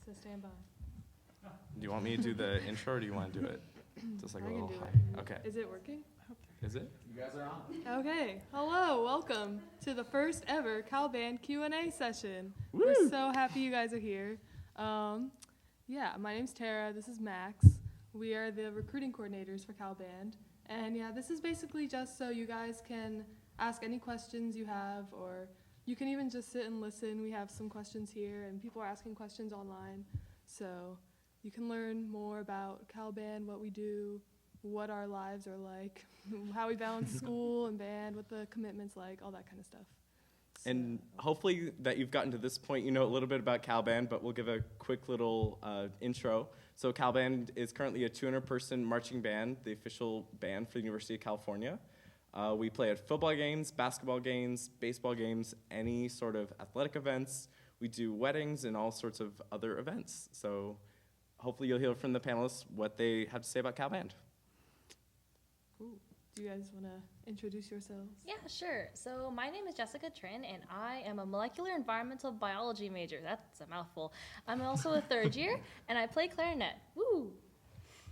So stand by. Do you want me to do the intro, or do you want to do it just like a little high? Okay. Is it working? Is it? You guys are on. Okay. Hello. Welcome to the first ever Cal Band Q&A session. Woo! We're so happy you guys are here. Yeah, my name's Tara. This is Max. We are the recruiting coordinators for Cal Band. And yeah, this is basically just so you guys can ask any questions you have, or you can even just sit and listen. We have some questions here, and people are asking questions online. So you can learn more about Cal Band, what we do, what our lives are like, how we balance school and band, what the commitment's like, all that kind of stuff. And hopefully that you've gotten to this point, you know a little bit about Cal Band, but we'll give a quick little intro. So Cal Band is currently a 200-person marching band, the official band for the University of California. We play at football games, basketball games, baseball games, any sort of athletic events. We do weddings and all sorts of other events. So hopefully you'll hear from the panelists what they have to say about Cal Band. Cool. Do you guys want to introduce yourselves? Yeah, sure. So my name is Jessica Trin, and I am a molecular environmental biology major. That's a mouthful. I'm also a third year, and I play clarinet. Woo!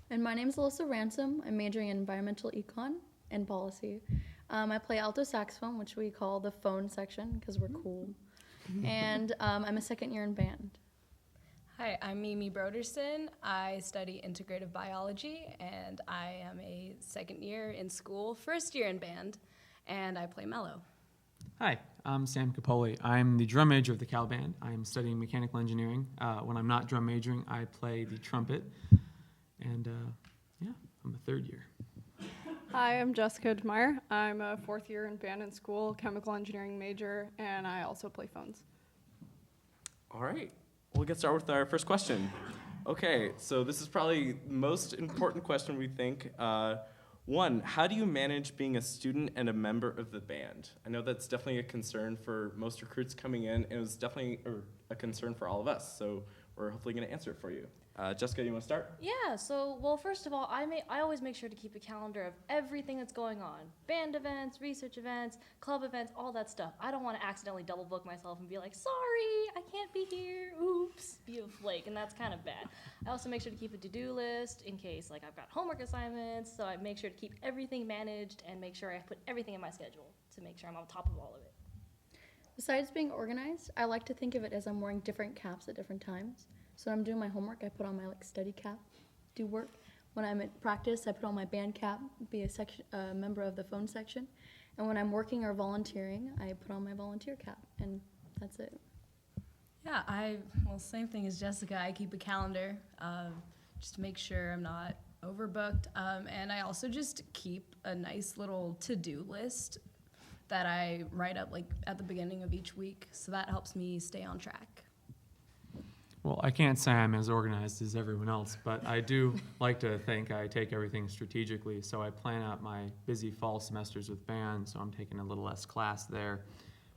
And my name is Alyssa Ransom. I'm majoring in environmental econ and policy. I play alto saxophone, which we call the phone section because we're cool. And I'm a second year in band. Hi, I'm Mimi Broderson. I study integrative biology, and I am a second year in school, first year in band, and I play mellow. Hi, I'm Sam Capoli. I'm the drum major of the Cal Band. I'm studying mechanical engineering. When I'm not drum majoring, I play the trumpet, and yeah, I'm a third year. Hi, I'm Jessica Dmeyer. I'm a fourth year in band in school, chemical engineering major, and I also play phones. All right. We'll get started with our first question. Okay, so this is probably the most important question we think. One, how do you manage being a student and a member of the band? I know that's definitely a concern for most recruits coming in, and it was definitely a concern for all of us, so we're hopefully going to answer it for you. Jessica, you want to start? Yeah, so, well, first of all, I always make sure to keep a calendar of everything that's going on. Band events, research events, club events, all that stuff. I don't want to accidentally double book myself and be like, sorry, I can't be here, oops, be a flake, and that's kind of bad. I also make sure to keep a to-do list in case, like, I've got homework assignments, so I make sure to keep everything managed and make sure I put everything in my schedule to make sure I'm on top of all of it. Besides being organized, I like to think of it as I'm wearing different caps at different times. So when I'm doing my homework, I put on my study cap, do work. When I'm at practice, I put on my band cap, be a member of the phone section. And when I'm working or volunteering, I put on my volunteer cap, and that's it. Yeah, same thing as Jessica. I keep a calendar just to make sure I'm not overbooked. And I also just keep a nice little to-do list that I write up like at the beginning of each week. So that helps me stay on track. Well, I can't say I'm as organized as everyone else, but I do like to think I take everything strategically. So I plan out my busy fall semesters with band, so I'm taking a little less class there.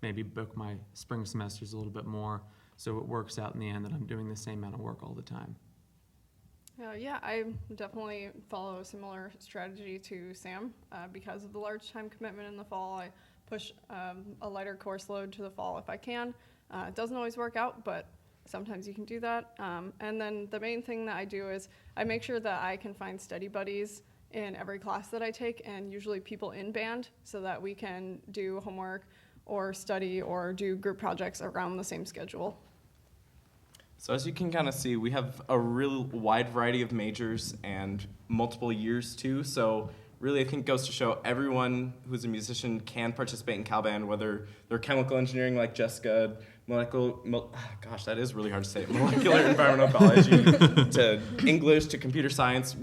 Maybe book my spring semesters a little bit more, so it works out in the end that I'm doing the same amount of work all the time. Yeah, I definitely follow a similar strategy to Sam. Because of the large time commitment in the fall, I push a lighter course load to the fall if I can. It doesn't always work out, but sometimes you can do that. And then the main thing that I do is I make sure that I can find study buddies in every class that I take, and usually people in band, so that we can do homework or study or do group projects around the same schedule. So as you can kind of see, we have a real wide variety of majors and multiple years too. So really, I think it goes to show everyone who's a musician can participate in Cal Band, whether they're chemical engineering like Jessica, gosh, that is really hard to say, molecular environmental biology, to English, to computer science,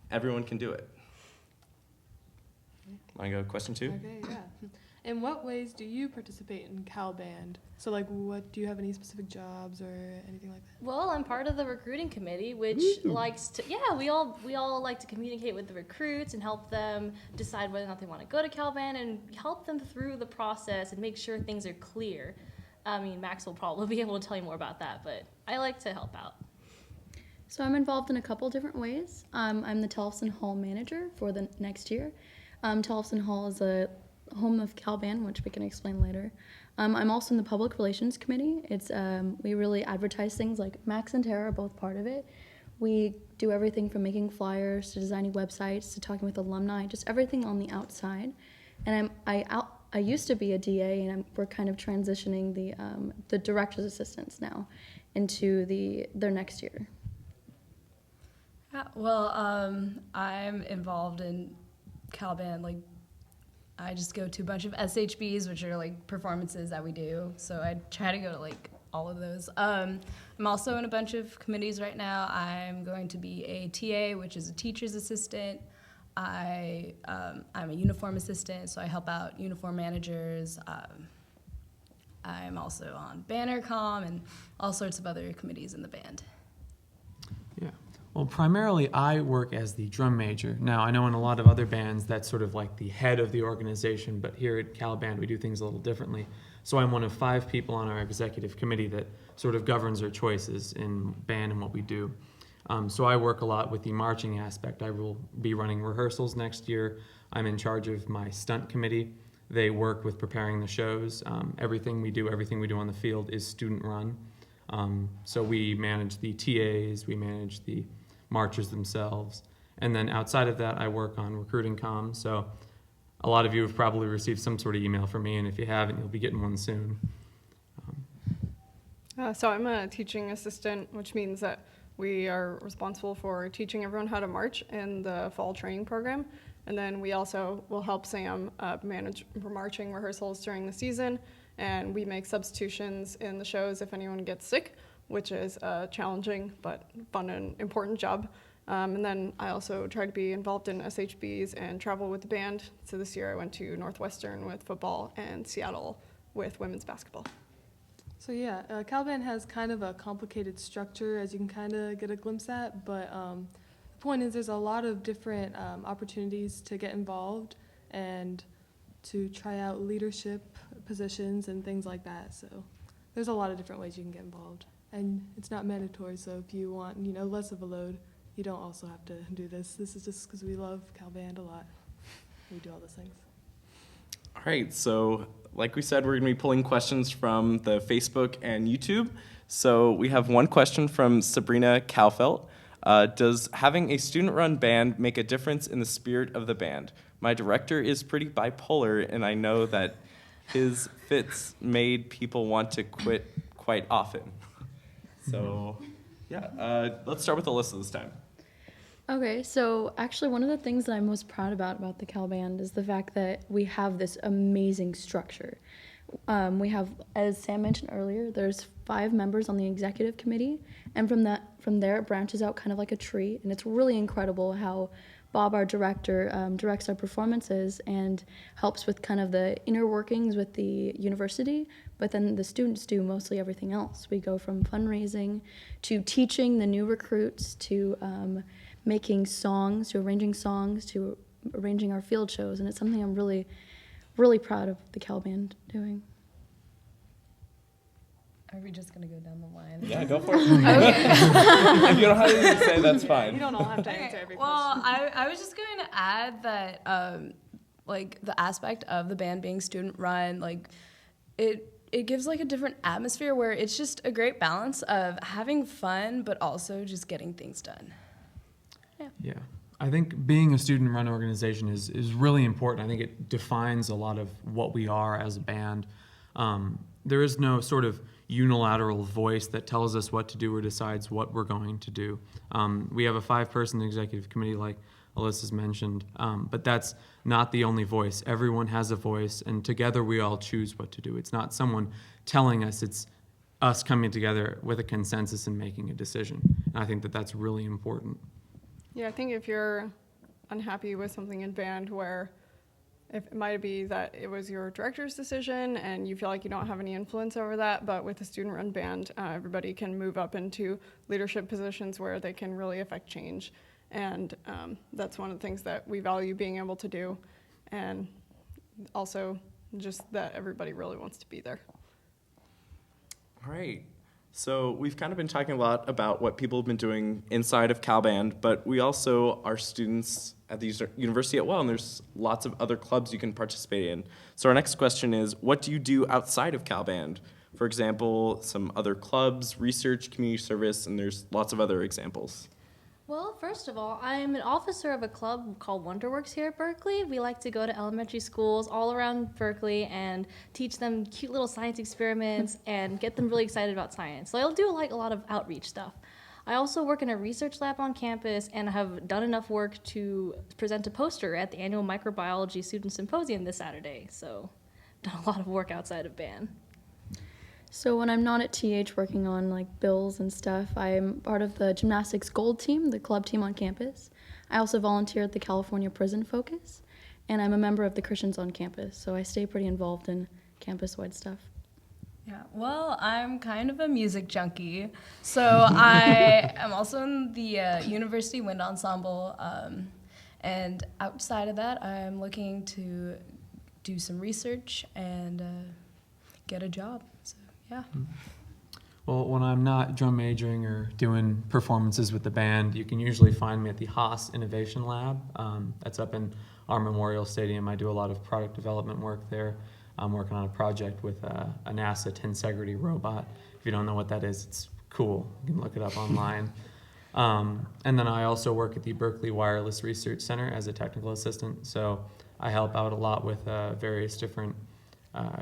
everyone can do it. Want to go question 2? Okay, yeah. In what ways do you participate in Cal Band? So, like, do you have any specific jobs or anything like that? Well, I'm part of the recruiting committee, which likes to, we all like to communicate with the recruits and help them decide whether or not they want to go to Cal Band and help them through the process and make sure things are clear. I mean, Max will probably be able to tell you more about that, but I like to help out. So I'm involved in a couple different ways. I'm the Towson Hall manager for the next year. Towson Hall is a home of Cal Band, which we can explain later. I'm also in the public relations committee. It's we really advertise things. Like Max and Tara are both part of it. We do everything from making flyers to designing websites to talking with alumni, just everything on the outside. And I used to be a DA, and we're kind of transitioning the director's assistants now into their next year. Yeah, well, I'm involved in Cal Band. Like, I just go to a bunch of SHBs, which are like performances that we do. So I try to go to like all of those. I'm also in a bunch of committees right now. I'm going to be a TA, which is a teacher's assistant. I'm a uniform assistant, so I help out uniform managers. I'm also on banner comm and all sorts of other committees in the band. Yeah. Well, primarily I work as the drum major. Now, I know in a lot of other bands that's sort of like the head of the organization, but here at Cal Band we do things a little differently. So I'm one of 5 people on our executive committee that sort of governs our choices in band and what we do. So I work a lot with the marching aspect. I will be running rehearsals next year. I'm in charge of my stunt committee. They work with preparing the shows. Everything we do on the field is student run. So we manage the TAs, we manage the marchers themselves. And then outside of that, I work on recruiting comms. So a lot of you have probably received some sort of email from me, and if you haven't, you'll be getting one soon. So I'm a teaching assistant, which means that we are responsible for teaching everyone how to march in the fall training program. And then we also will help Sam manage marching rehearsals during the season. And we make substitutions in the shows if anyone gets sick, which is a challenging but fun and important job. And then I also try to be involved in SHBs and travel with the band. So this year I went to Northwestern with football and Seattle with women's basketball. So yeah, Cal Band has kind of a complicated structure, as you can kind of get a glimpse at, but the point is there's a lot of different opportunities to get involved and to try out leadership positions and things like that. So there's a lot of different ways you can get involved, and it's not mandatory. So if you want, less of a load, you don't also have to do this. This is just because we love Cal Band a lot. We do all those things. All right, so like we said, we're going to be pulling questions from the Facebook and YouTube. So we have one question from Sabrina Calfelt. Does having a student-run band make a difference in the spirit of the band? My director is pretty bipolar, and I know that his fits made people want to quit quite often. So, yeah, let's start with Alyssa this time. Okay, so actually one of the things that I'm most proud about the Cal Band is the fact that we have this amazing structure. We have, as Sam mentioned earlier, there's 5 members on the executive committee, and from there it branches out kind of like a tree, and it's really incredible how Bob, our director, directs our performances and helps with kind of the inner workings with the university, but then the students do mostly everything else. We go from fundraising to teaching the new recruits to making songs, to arranging our field shows, and it's something I'm really, really proud of the Cal Band doing. Are we just going to go down the line? Yeah, go for it. Okay. If you don't have anything to say, that's fine. You don't all have to answer every Well, question. I was just going to add that, like, the aspect of the band being student-run, like, it gives, like, a different atmosphere where it's just a great balance of having fun but also just getting things done. Yeah, I think being a student-run organization is really important. I think it defines a lot of what we are as a band. There is no sort of unilateral voice that tells us what to do or decides what we're going to do. We have a 5-person executive committee, like Alyssa's mentioned, but that's not the only voice. Everyone has a voice, and together we all choose what to do. It's not someone telling us, it's us coming together with a consensus and making a decision. And I think that that's really important. Yeah, I think if you're unhappy with something in band where if it might be that it was your director's decision and you feel like you don't have any influence over that, but with a student-run band, everybody can move up into leadership positions where they can really affect change. And that's one of the things that we value being able to do. And also just that everybody really wants to be there. All right. So we've kind of been talking a lot about what people have been doing inside of CalBand, but we also are students at the university as well, and there's lots of other clubs you can participate in. So our next question is, what do you do outside of CalBand? For example, some other clubs, research, community service, and there's lots of other examples. Well, first of all, I'm an officer of a club called Wonderworks here at Berkeley. We like to go to elementary schools all around Berkeley and teach them cute little science experiments and get them really excited about science. So I'll do a lot of outreach stuff. I also work in a research lab on campus and have done enough work to present a poster at the annual Microbiology Student Symposium this Saturday. So done a lot of work outside of band. So when I'm not at TH working on like bills and stuff, I'm part of the gymnastics gold team, the club team on campus. I also volunteer at the California Prison Focus, and I'm a member of the Christians on campus, so I stay pretty involved in campus-wide stuff. Yeah, well, I'm kind of a music junkie. So I am also in the University Wind Ensemble, and outside of that, I'm looking to do some research and get a job. So, yeah. Well, when I'm not drum majoring or doing performances with the band, you can usually find me at the Haas Innovation Lab. That's up in our Memorial Stadium. I do a lot of product development work there. I'm working on a project with a NASA tensegrity robot. If you don't know what that is, it's cool. You can look it up online. And then I also work at the Berkeley Wireless Research Center as a technical assistant. So I help out a lot with various different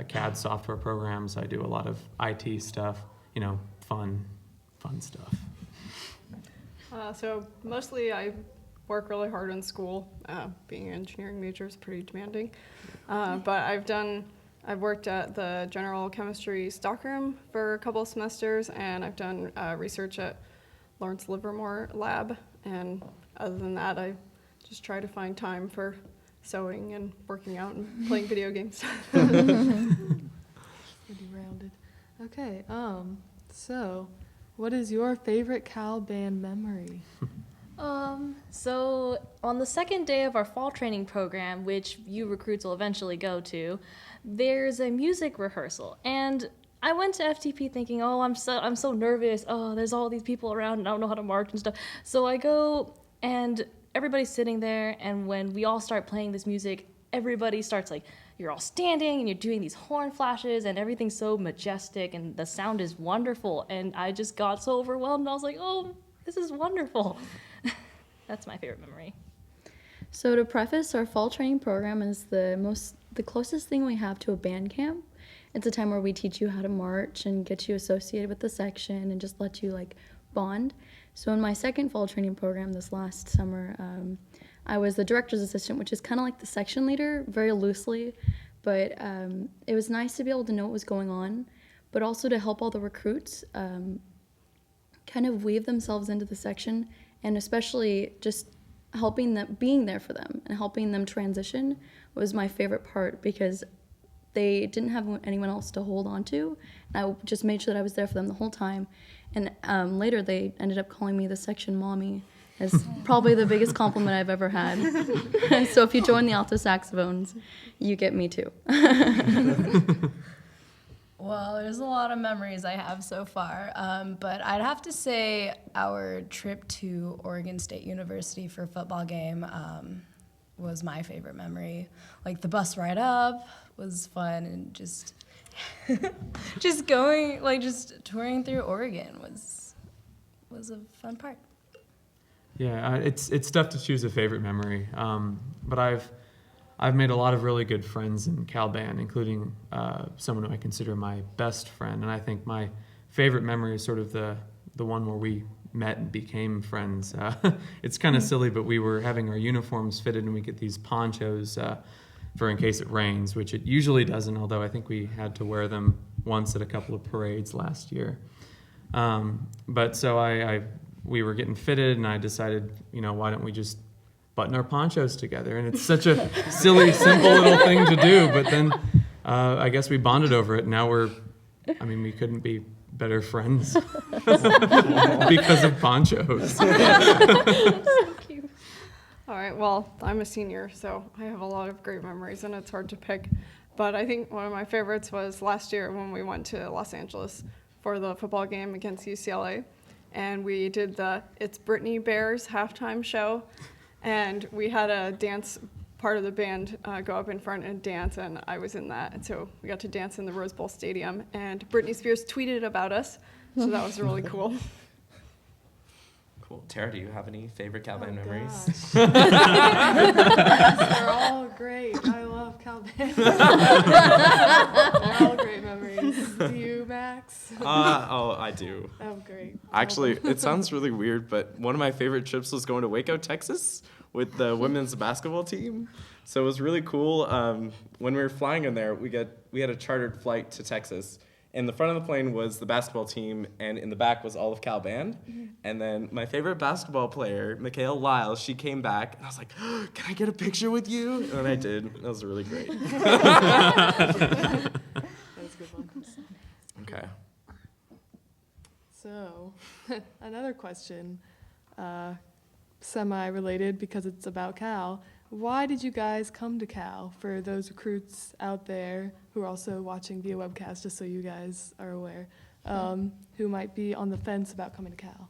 CAD software programs. I do a lot of IT stuff, fun stuff. So mostly I work really hard in school. Being an engineering major is pretty demanding. But I've worked at the general chemistry stockroom for a couple of semesters, and I've done research at Lawrence Livermore Lab. And other than that, I just try to find time for sewing and working out and playing video games. Pretty rounded. Okay, so what is your favorite Cal Band memory? So on the second day of our fall training program, which you recruits will eventually go to, there's a music rehearsal. And I went to FTP thinking, oh, I'm so nervous. Oh, there's all these people around and I don't know how to march and stuff. So I go and everybody's sitting there, and when we all start playing this music, everybody starts like, you're all standing and you're doing these horn flashes and everything's so majestic and the sound is wonderful. And I just got so overwhelmed. I was like, oh, this is wonderful. That's my favorite memory. So to preface, our fall training program is the closest thing we have to a band camp. It's a time where we teach you how to march and get you associated with the section and just let you like bond. So in my second fall training program this last summer, I was the director's assistant, which is kind of like the section leader, very loosely, but it was nice to be able to know what was going on, but also to help all the recruits kind of weave themselves into the section, and especially just helping them, being there for them and helping them transition was my favorite part, because they didn't have anyone else to hold on to, and I just made sure that I was there for them the whole time. And later they ended up calling me the section mommy. It's probably the biggest compliment I've ever had. So if you join the alto saxophones, you get me too. Well, there's a lot of memories I have so far, but I'd have to say our trip to Oregon State University for a football game was my favorite memory. Like the bus ride up was fun, and just touring through Oregon was a fun part. Yeah, it's tough to choose a favorite memory, but I've made a lot of really good friends in Cal Band, including someone who I consider my best friend, and I think my favorite memory is sort of the one where we met and became friends. It's kind of silly, but we were having our uniforms fitted, and we get these ponchos for in case it rains, which it usually doesn't, although I think we had to wear them once at a couple of parades last year. But so we were getting fitted, and I decided, why don't we just button our ponchos together? And it's such a silly, simple little thing to do, but then I guess we bonded over it. Now we couldn't be better friends because of ponchos. All right, well, I'm a senior, so I have a lot of great memories, and it's hard to pick. But I think one of my favorites was last year when we went to Los Angeles for the football game against UCLA. And we did the It's Britney Bears halftime show. And we had a dance part of the band go up in front and dance, and I was in that. And so we got to dance in the Rose Bowl Stadium. And Britney Spears tweeted about us, so that was really cool. Cool. Tara, do you have any favorite Cal Band memories? They're all great. I love Cal Band. They're all great memories. Do you, Max? Oh, I do. Oh, great. Actually, it sounds really weird, but one of my favorite trips was going to Waco, Texas with the women's basketball team. So it was really cool. When we were flying in there, we had a chartered flight to Texas. In the front of the plane was the basketball team, and in the back was all of Cal Band. Mm-hmm. And then my favorite basketball player, Mikhail Lyle, she came back, and I was like, oh, can I get a picture with you? And then I did. That was really great. That was a good one. Okay. So, another question, semi-related because it's about Cal. Why did you guys come to Cal? For those recruits out there who are also watching via webcast, just so you guys are aware, who might be on the fence about coming to Cal.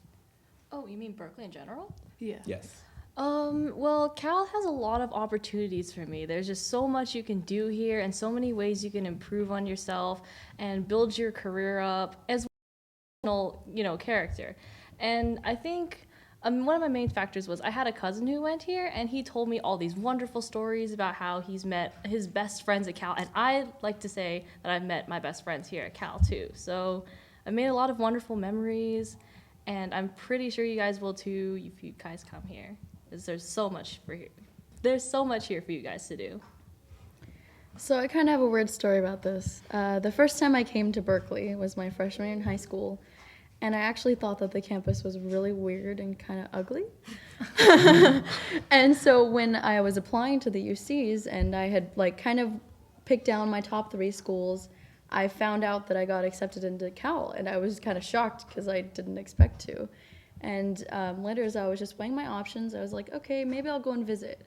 Oh, you mean Berkeley in general? Yeah. Yes. Well, Cal has a lot of opportunities for me. There's just so much you can do here and so many ways you can improve on yourself and build your career up as well as, character. And I think one of my main factors was I had a cousin who went here, and he told me all these wonderful stories about how he's met his best friends at Cal. And I like to say that I've met my best friends here at Cal, too. So I made a lot of wonderful memories, and I'm pretty sure you guys will, too, if you guys come here. Because there's so much here for you guys to do. So I kind of have a weird story about this. The first time I came to Berkeley was my freshman year in high school, and I actually thought that the campus was really weird and kind of ugly. And so when I was applying to the UCs and I had kind of picked down my top 3 schools, I found out that I got accepted into Cal, and I was kind of shocked because I didn't expect to. And later, as I was just weighing my options, I was like, okay, maybe I'll go and visit.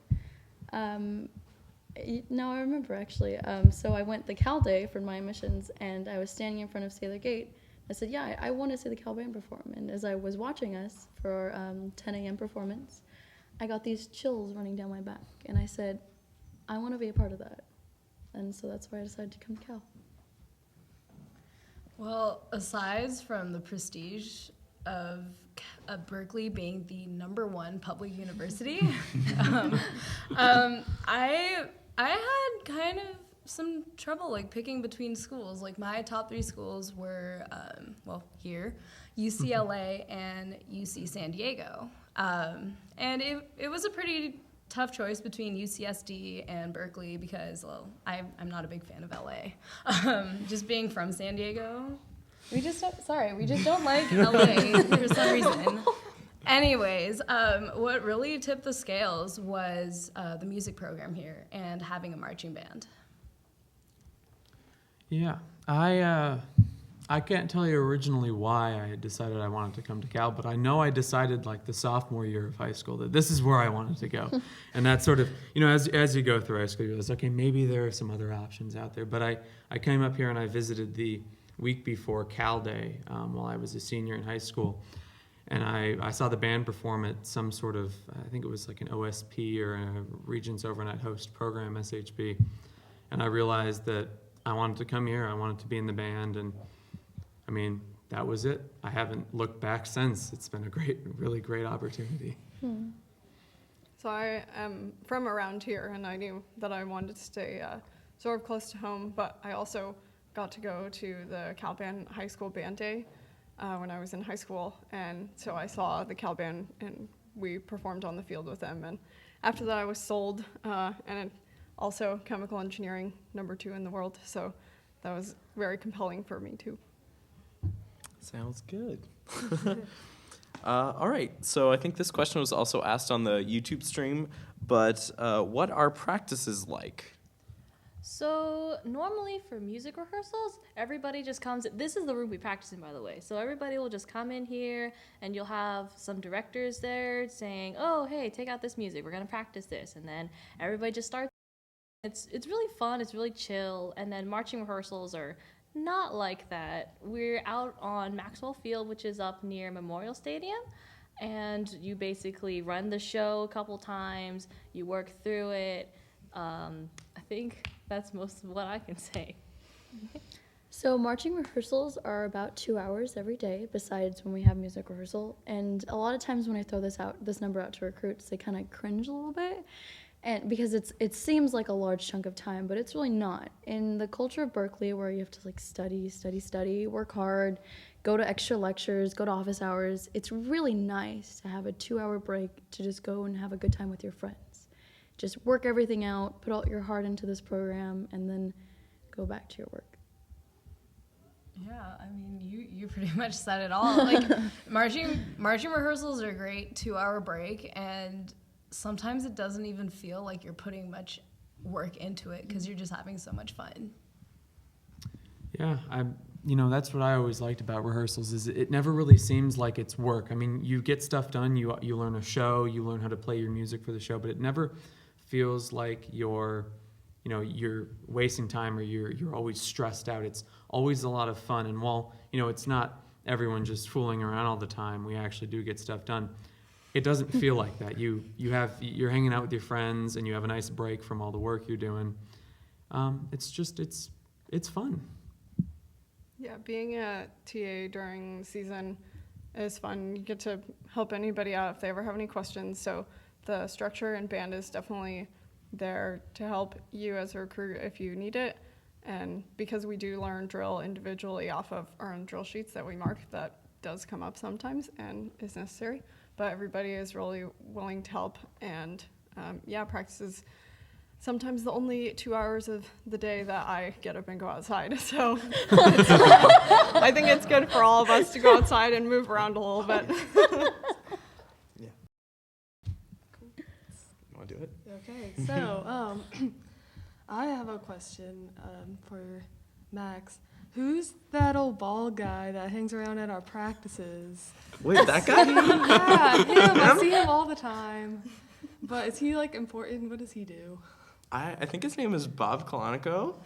No, I remember, actually. So I went the Cal Day for my admissions, and I was standing in front of Sailor Gate. I said, yeah, I want to see the Cal Band perform. And as I was watching us for our 10 a.m. performance, I got these chills running down my back. And I said, I want to be a part of that. And so that's why I decided to come to Cal. Well, aside from the prestige of Berkeley being the #1 public university, I had kind of some trouble picking between schools. My top 3 schools were here, UCLA and UC San Diego, and it was a pretty tough choice between UCSD and Berkeley because I'm not a big fan of LA. Just being from San Diego, we just don't like LA for some reason. Anyways, what really tipped the scales was the music program here and having a marching band. Yeah, I can't tell you originally why I had decided I wanted to come to Cal, but I know I decided the sophomore year of high school that this is where I wanted to go. And that's sort of, as you go through high school, you realize, okay, maybe there are some other options out there. But I came up here and I visited the week before Cal Day while I was a senior in high school. And I saw the band perform at some sort of, I think it was an OSP or a Regents Overnight Host program, SHB. And I realized that I wanted to come here, I wanted to be in the band, and that was it. I haven't looked back since. It's been a really great opportunity. So I am from around here, and I knew that I wanted to stay sort of close to home, but I also got to go to the Cal Band High School Band Day when I was in high school, and so I saw the Cal Band, and we performed on the field with them, and after that I was sold, and also chemical engineering, #2 in the world, so that was very compelling for me too. Sounds good. All right, so I think this question was also asked on the YouTube stream, but what are practices like? So normally for music rehearsals, everybody just comes. This is the room we practice in, by the way. So everybody will just come in here, and you'll have some directors there saying, "Oh, hey, take out this music. We're gonna practice this," and then everybody just starts. It's really fun. It's really chill. And then marching rehearsals are not like that. We're out on Maxwell Field, which is up near Memorial Stadium, and you basically run the show a couple times, you work through it. I think that's most of what I can say. So marching rehearsals are about 2 hours every day, besides when we have music rehearsal. And a lot of times when I throw this number out to recruits, they kind of cringe a little bit, and because it seems like a large chunk of time, but it's really not. In the culture of Berkeley, where you have to like study, work hard, go to extra lectures, go to office hours, it's really nice to have a 2-hour break to just go and have a good time with your friends. Just work everything out, put all your heart into this program, and then go back to your work. Yeah, I mean, you pretty much said it all. Like, marching rehearsals are a great 2-hour break, and sometimes it doesn't even feel like you're putting much work into it because you're just having so much fun. Yeah, that's what I always liked about rehearsals is it never really seems like it's work. I mean, you get stuff done, you learn a show, you learn how to play your music for the show, but it never feels like you're wasting time or you're always stressed out. It's always a lot of fun. And while, it's not everyone just fooling around all the time, we actually do get stuff done. It doesn't feel like that. You're hanging out with your friends and you have a nice break from all the work you're doing. It's fun. Yeah, being a TA during the season is fun. You get to help anybody out if they ever have any questions. So the structure and band is definitely there to help you as a recruit if you need it. And because we do learn drill individually off of our own drill sheets that we mark, that does come up sometimes and is necessary. But everybody is really willing to help. And practice is sometimes the only 2 hours of the day that I get up and go outside. So I think it's good for all of us to go outside and move around a little bit. Yeah. Cool. You want to do it? Okay, so I have a question for Max. Who's that old bald guy that hangs around at our practices? Wait, that guy? Yeah, him. I see him all the time. But is he important? What does he do? I think his name is Bob Kalanico.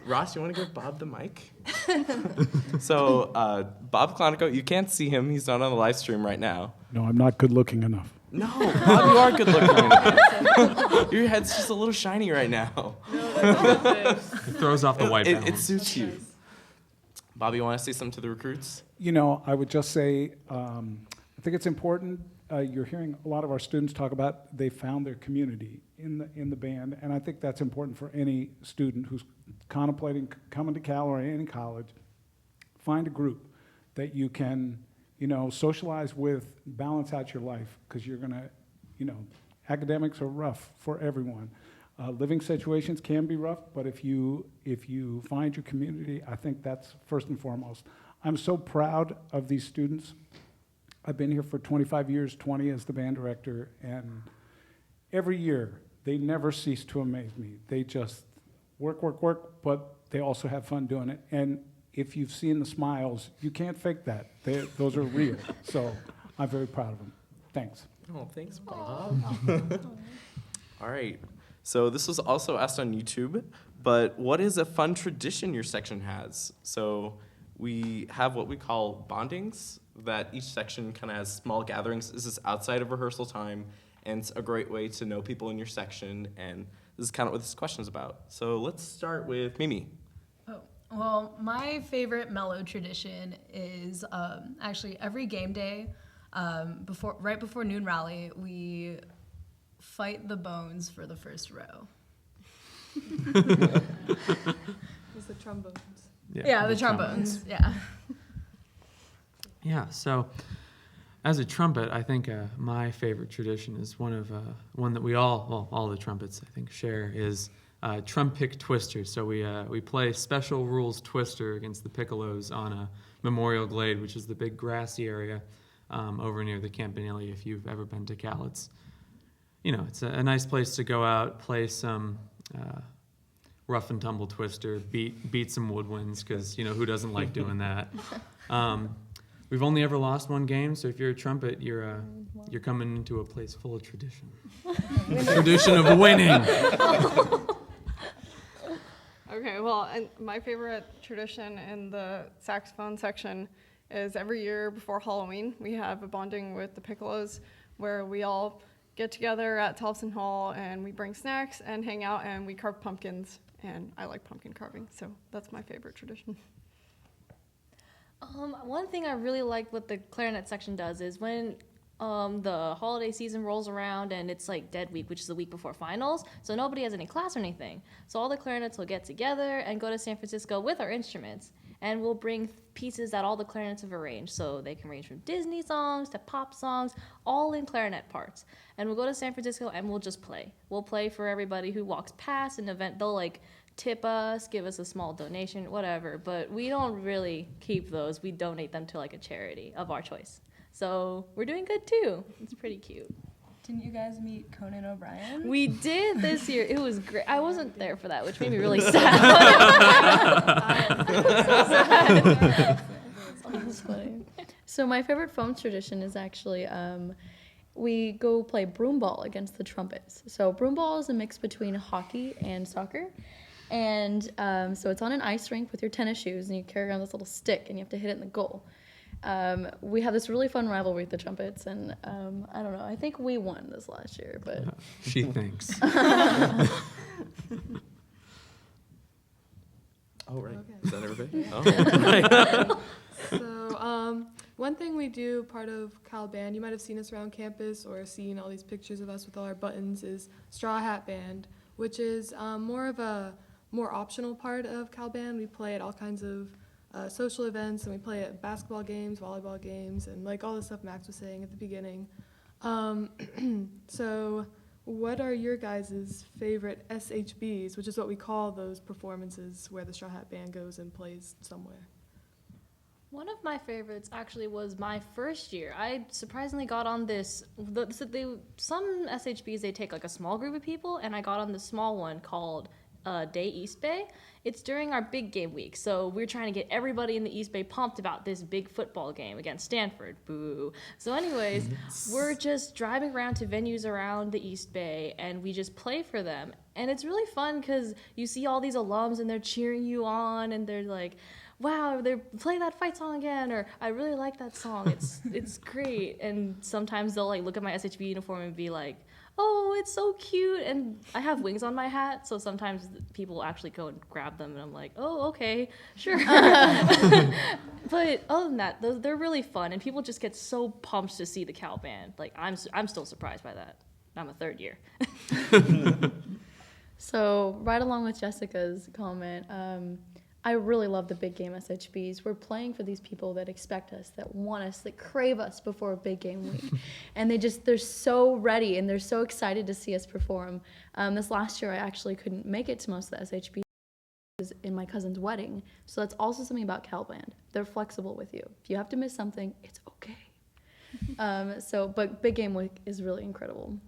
Ross, you want to give Bob the mic? So, Bob Kalanico, you can't see him. He's not on the live stream right now. No, I'm not good looking enough. No, Bob, you are good looking. Your head's just a little shiny right now. No, that's nothing. It throws off the white balance. It suits you. Bob, you want to say something to the recruits? I would just say, I think it's important. You're hearing a lot of our students talk about they found their community in the band, and I think that's important for any student who's contemplating coming to Cal or any college. Find a group that you can, socialize with, balance out your life, because you're gonna, academics are rough for everyone. Living situations can be rough, but if you find your community, I think that's first and foremost. I'm so proud of these students. I've been here for 25 years, 20 as the band director, and every year they never cease to amaze me. They just work, but they also have fun doing it. And if you've seen the smiles, you can't fake that. Those are real. So I'm very proud of them. Thanks. Oh, thanks, Bob. All right. So this was also asked on YouTube, but what is a fun tradition your section has? So we have what we call bondings, that each section kind of has small gatherings. This is outside of rehearsal time, and it's a great way to know people in your section, and this is kind of what this question is about. So let's start with Mimi. Oh, well, my favorite mellow tradition is actually every game day, right before noon rally, we fight the bones for the first row. It's the trombones. Yeah, the trombones. Yeah. Yeah, so as a trumpet, I think my favorite tradition is one that we all the trumpets I think share is Trump-Pick Twister. So we play special rules twister against the piccolos on a Memorial Glade, which is the big grassy area over near the Campanile. If you've ever been to Cal, it's a nice place to go out, play some rough and tumble twister, beat some woodwinds, because who doesn't like doing that. We've only ever lost one game, so if you're a trumpet, you're coming into a place full of tradition. Tradition of winning. Okay, well, and my favorite tradition in the saxophone section is every year before Halloween, we have a bonding with the piccolos where we all get together at Towson Hall and we bring snacks and hang out and we carve pumpkins. And I like pumpkin carving, so that's my favorite tradition. One thing I really like what the clarinet section does is when the holiday season rolls around and it's like Dead Week, which is the week before finals, so nobody has any class or anything. So all the clarinets will get together and go to San Francisco with our instruments, and we'll bring pieces that all the clarinets have arranged. So they can range from Disney songs to pop songs, all in clarinet parts. And we'll go to San Francisco and we'll just play. We'll play for everybody who walks past an event. They'll like tip us, give us a small donation, whatever. But we don't really keep those. We donate them to like a charity of our choice. So we're doing good too. It's pretty cute. Didn't you guys meet Conan O'Brien? We did this year. It was great. I wasn't there for that, which made me really sad. That's funny. So my favorite foam tradition is actually we go play broomball against the trumpets. So broomball is a mix between hockey and soccer. And so it's on an ice rink with your tennis shoes, and you carry around this little stick, and you have to hit it in the goal. We have this really fun rivalry with the trumpets, and I don't know, I think we won this last year, but... She thinks. Oh, right. Okay. Is that everybody? Yeah. Oh, So, one thing we do, part of Cal Band, you might have seen us around campus or seen all these pictures of us with all our buttons, is Straw Hat Band, which is more of a more optional part of Cal Band. We play at all kinds of social events, and we play at basketball games, volleyball games, and like all the stuff Max was saying at the beginning. So what are your guys' favorite SHBs, which is what we call those performances where the Straw Hat Band goes and plays somewhere? One of my favorites actually was my first year. I surprisingly got on this. Some SHBs, they take like a small group of people, and I got on the small one called Day East Bay. It's during our big game week, so we're trying to get everybody in the East Bay pumped about this big football game against Stanford. Boo. So anyways, we're just driving around to venues around the East Bay, and we just play for them. And it's really fun because you see all these alums, and they're cheering you on, and they're like, wow, they play that fight song again, or I really like that song. It's great. And sometimes they'll like look at my SHB uniform and be like, oh, it's so cute. And I have wings on my hat, so sometimes people actually go and grab them, and I'm like, oh, okay, sure. But other than that, they're really fun, and people just get so pumped to see the Cal Band. Like, I'm still surprised by that. I'm a third year. So right along with Jessica's comment, I really love the big game SHBs. We're playing for these people that expect us, that want us, that crave us before a big game week. And they're so ready, and they're so excited to see us perform. This last year, I actually couldn't make it to most of the SHBs. Was in my cousin's wedding. So that's also something about Cal Band. They're flexible with you. If you have to miss something, it's okay. But big game week is really incredible.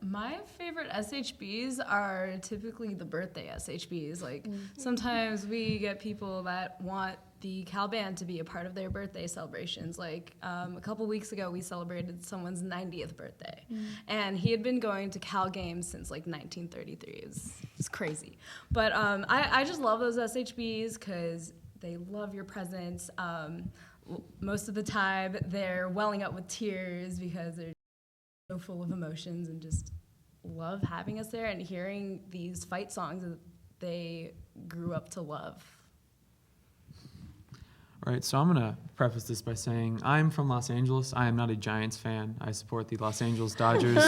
My favorite SHBs are typically the birthday SHBs. Like, sometimes we get people that want the Cal Band to be a part of their birthday celebrations. Like, a couple weeks ago, we celebrated someone's 90th birthday. And he had been going to Cal games since, like, 1933. It's crazy. But I just love those SHBs because they love your presence. Most of the time, they're welling up with tears because they're so full of emotions and just love having us there and hearing these fight songs that they grew up to love. All right, so I'm going to preface this by saying I'm from Los Angeles. I am not a Giants fan. I support the Los Angeles Dodgers.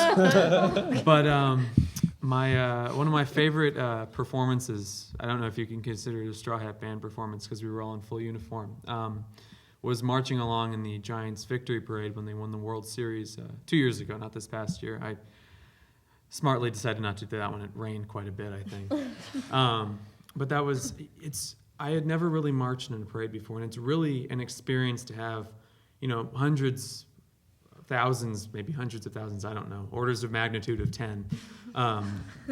But one of my favorite performances, I don't know if you can consider it a Straw Hat Band performance because we were all in full uniform, was marching along in the Giants victory parade when they won the World Series 2 years ago, not this past year. I smartly decided not to do that when it rained quite a bit, I think. But I had never really marched in a parade before, and it's really an experience to have, hundreds, thousands, maybe hundreds of thousands, I don't know, orders of magnitude of 10,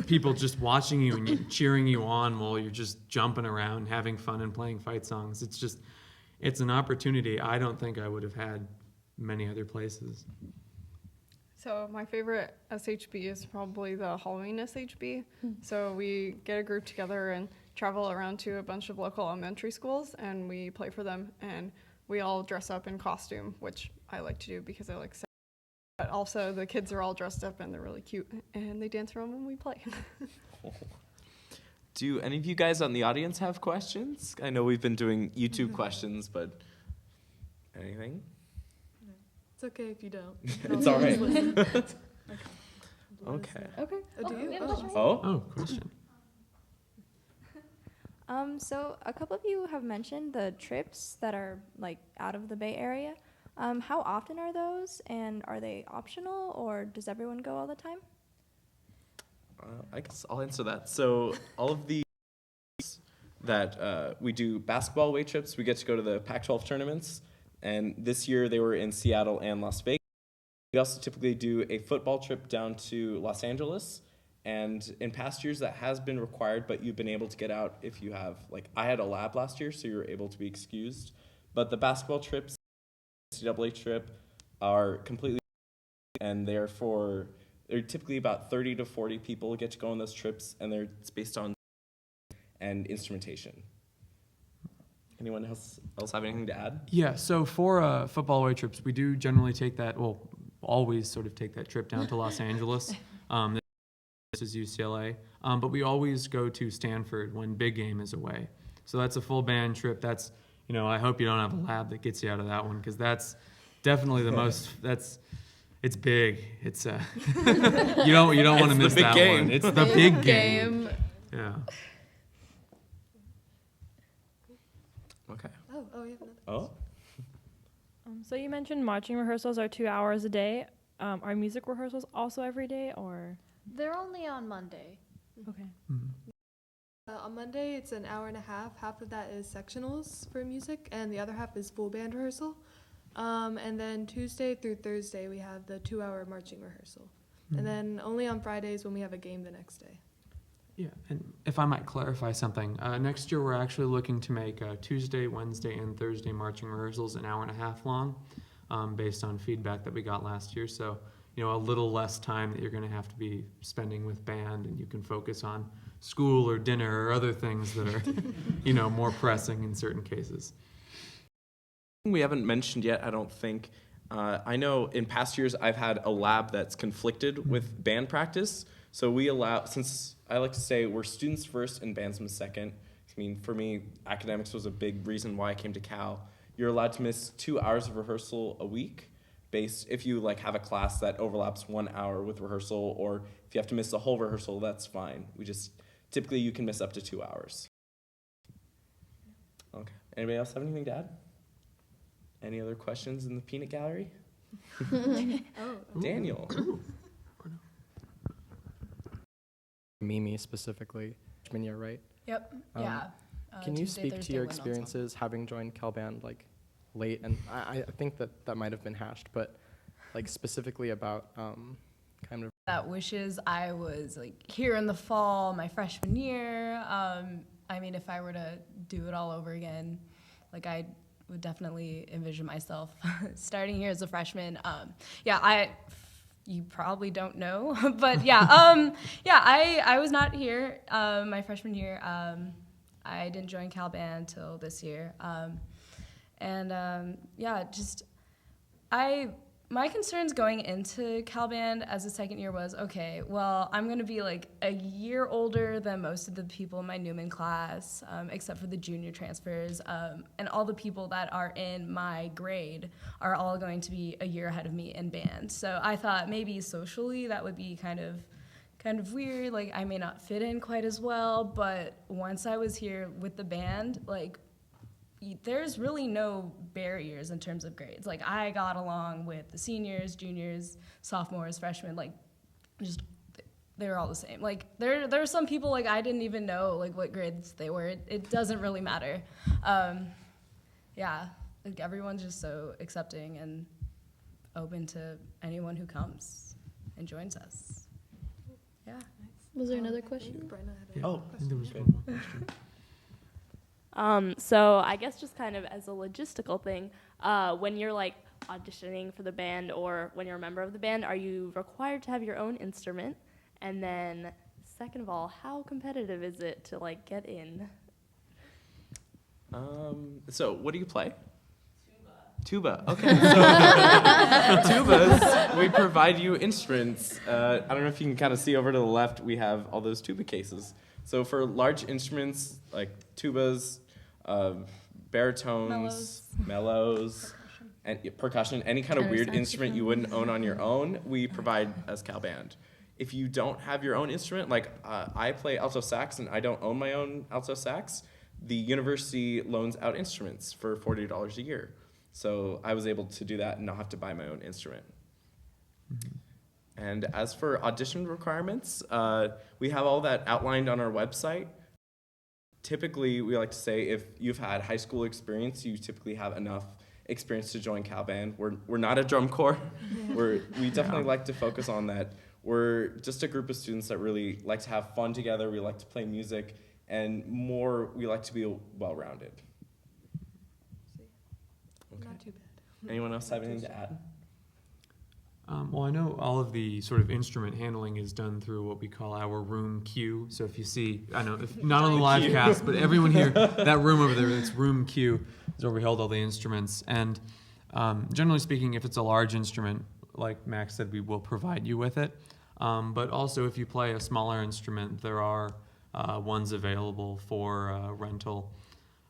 people just watching you and cheering you on while you're just jumping around, having fun and playing fight songs. It's an opportunity I don't think I would have had many other places. So my favorite SHB is probably the Halloween SHB. So we get a group together and travel around to a bunch of local elementary schools, and we play for them, and we all dress up in costume, which I like to do because I like. But also the kids are all dressed up and they're really cute, and they dance around when we play. Do any of you guys on the audience have questions? I know we've been doing YouTube questions, but anything? It's okay if you don't. It's all right. Okay. Okay. Oh, do you? we have a question. Oh, Question. So a couple of you have mentioned the trips that are like out of the Bay Area. How often are those, and are they optional, or does everyone go all the time? I guess I'll answer that. So all of the that we do basketball away trips, we get to go to the Pac-12 tournaments, and this year they were in Seattle and Las Vegas. We also typically do a football trip down to Los Angeles, and in past years that has been required, but you've been able to get out if you have, like I had a lab last year, so you were able to be excused. But the basketball trips, NCAA trip, are completely, and they're typically about 30 to 40 people get to go on those trips, and it's based on and instrumentation. Anyone else have anything to add? Yeah, so for football away trips, we do generally take that, well, always sort of take that trip down to Los Angeles. This is UCLA. But we always go to Stanford when big game is away. So that's a full band trip. That's, I hope you don't have a lab that gets you out of that one, because that's definitely the most, it's big. It's, you don't want to miss that one. It's the big game. Yeah. Okay. Oh, yeah. Oh? So you mentioned marching rehearsals are 2 hours a day. Are music rehearsals also every day, or? They're only on Monday. Okay. On Monday, it's an hour and a half. Half of that is sectionals for music, and the other half is full band rehearsal. And then Tuesday through Thursday, we have the 2-hour marching rehearsal. And then only on Fridays when we have a game the next day. Yeah, and if I might clarify something, next year we're actually looking to make Tuesday, Wednesday, and Thursday marching rehearsals an hour and a half long, based on feedback that we got last year. So, a little less time that you're going to have to be spending with band, and you can focus on school or dinner or other things that are, more pressing in certain cases. We haven't mentioned yet, I don't think. I know in past years I've had a lab that's conflicted with band practice. So we allow, since I like to say we're students first and bandsmen second. I mean, for me, academics was a big reason why I came to Cal. You're allowed to miss 2 hours of rehearsal a week, based if you have a class that overlaps 1 hour with rehearsal, or if you have to miss the whole rehearsal, that's fine. Typically you can miss up to 2 hours. Okay. Anybody else have anything to add? Any other questions in the peanut gallery? Daniel. Mimi specifically, freshman year, right? Yep. Yeah. Can you Tuesday, speak Thursday, to your when else? experiences having joined Cal Band late? And I think that might have been hashed, but specifically about kind of That wishes I was here in the fall, my freshman year. I mean, if I were to do it all over again, I would definitely envision myself starting here as a freshman. You probably don't know, but I was not here my freshman year. I didn't join Cal Band till this year. My concerns going into Cal Band as a second year was, okay, well, I'm going to be a year older than most of the people in my Newman class, except for the junior transfers, and all the people that are in my grade are all going to be a year ahead of me in band. So I thought maybe socially that would be kind of weird, I may not fit in quite as well, but once I was here with the band, there's really no barriers in terms of grades. I got along with the seniors, juniors, sophomores, freshmen, they were all the same. There are some people I didn't even know what grades they were. It doesn't really matter. Everyone's just so accepting and open to anyone who comes and joins us. Yeah. Was there another question? There was one more question. So I guess just kind of as a logistical thing, when you're auditioning for the band or when you're a member of the band, are you required to have your own instrument? And then second of all, how competitive is it to like get in? So what do you play? Tuba. Okay. So tubas, we provide you instruments. I don't know if you can kind of see over to the left, we have all those tuba cases. So for large instruments like tubas, baritones, mellows, and percussion, any kind of weird instrument you wouldn't own on your own, we provide as Cal Band. If you don't have your own instrument, like I play alto sax and I don't own my own alto sax, the university loans out instruments for $40 a year. So I was able to do that and not have to buy my own instrument. And as for audition requirements, we have all that outlined on our website. Typically, we like to say if you've had high school experience, you typically have enough experience to join Cal Band. We're not a drum corps. We definitely like to focus on that. We're just a group of students that really like to have fun together. We like to play music, and more, we like to be well-rounded. Okay. Not too bad. Anyone else have anything to add? Well, I know all of the sort of instrument handling is done through what we call our room Q. So if you see, I know, if not on the live cast, but everyone here, that room over there, it's room Q, is where we hold all the instruments. And generally speaking, if it's a large instrument, like Max said, we will provide you with it. But also, if you play a smaller instrument, there are ones available for rental,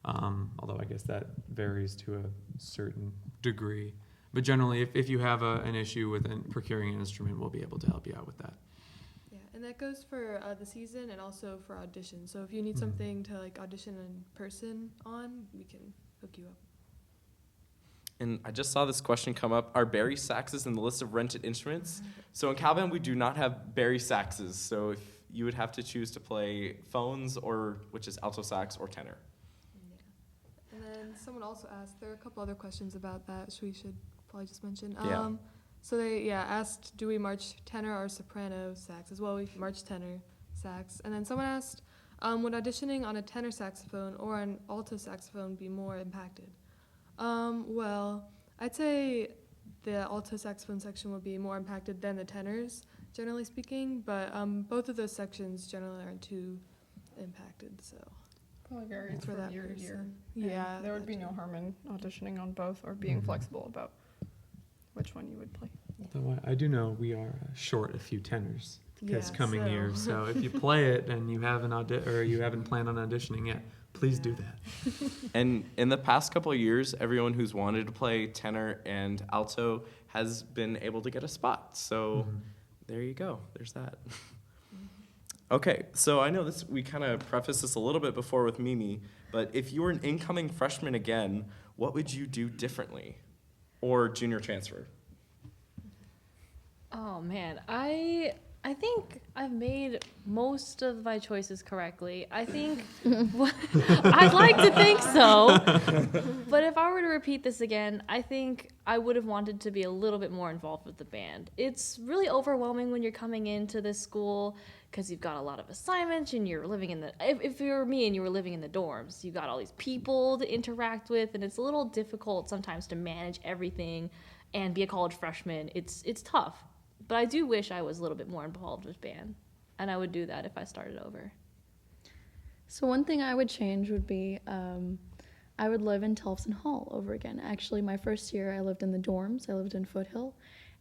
although I guess that varies to a certain degree. But generally, if you have an issue with procuring an instrument, we'll be able to help you out with that. Yeah, and that goes for the season and also for audition. So if you need something to like audition in person on, we can hook you up. And I just saw this question come up. Are bari saxes in the list of rented instruments? So in Cal Band, we do not have bari saxes. So if you would have to choose to play phones, or which is alto sax or tenor. Yeah. And then someone also asked, there are a couple other questions about that, which we should probably just mention. Yeah. So they asked, do we march tenor or soprano sax as well? We march tenor sax. And then someone asked, would auditioning on a tenor saxophone or an alto saxophone be more impacted? Well, I'd say the alto saxophone section would be more impacted than the tenors, generally speaking, but both of those sections generally aren't too impacted, so. Probably varies for from that year to year. person. And Yeah. there would be no harm in auditioning on both or being flexible about which one you would play. Though I do know we are short a few tenors this Yeah, coming so- year. So if you play it and you haven't you haven't planned on auditioning yet, please do that. And in the past couple of years, everyone who's wanted to play tenor and alto has been able to get a spot. So there you go. There's that. Okay, so I know this. We kind of prefaced this a little bit before with Mimi, but if you were an incoming freshman again, what would you do differently, or junior transfer? Oh man, I think I've made most of my choices correctly. I think I'd like to think so. But if I were to repeat this again, I think I would have wanted to be a little bit more involved with the band. It's really overwhelming when you're coming into this school because you've got a lot of assignments and you're living in the, if you were me and you were living in the dorms, you've got all these people to interact with, and it's a little difficult sometimes to manage everything and be a college freshman. It's tough. But I do wish I was a little bit more involved with band, and I would do that if I started over. So one thing I would change would be I would live in Towson Hall over again. Actually, my first year I lived in the dorms. I lived in Foothill.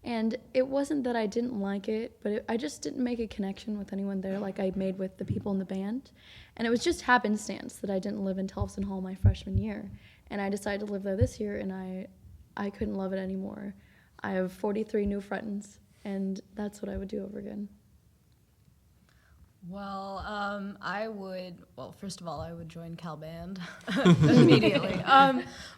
And it wasn't that I didn't like it, but I just didn't make a connection with anyone there like I made with the people in the band. And it was just happenstance that I didn't live in Towson Hall my freshman year. And I decided to live there this year, and I couldn't love it anymore. I have 43 new friends, and that's what I would do over again. Well, first of all, I would join Cal Band immediately.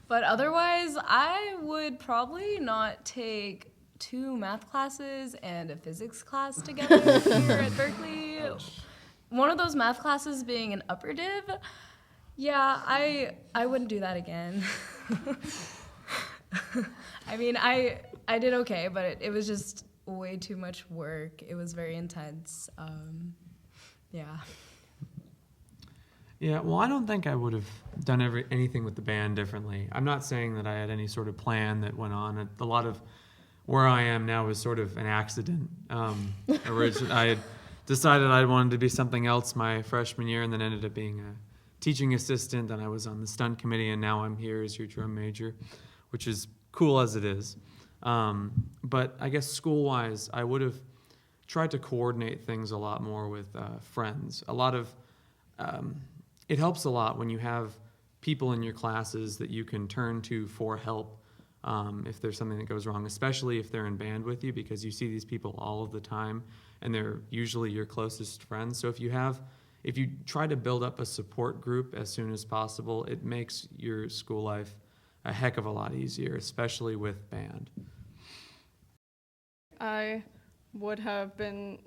But otherwise, I would probably not take 2 math classes and a physics class together here at Berkeley. One of those math classes being an upper div. Yeah, I wouldn't do that again. I mean, I did okay, but it was just way too much work. It was very intense. Yeah. Yeah, well, I don't think I would have done anything with the band differently. I'm not saying that I had any sort of plan that went on. A lot of where I am now is sort of an accident. I had decided I wanted to be something else my freshman year, and then ended up being a teaching assistant. Then I was on the stunt committee, and now I'm here as your drum major, which is cool as it is. But I guess school-wise, I would have tried to coordinate things a lot more with friends. It helps a lot when you have people in your classes that you can turn to for help if there's something that goes wrong, especially if they're in band with you, because you see these people all of the time, and they're usually your closest friends. So if you try to build up a support group as soon as possible, it makes your school life a heck of a lot easier, especially with band. I would have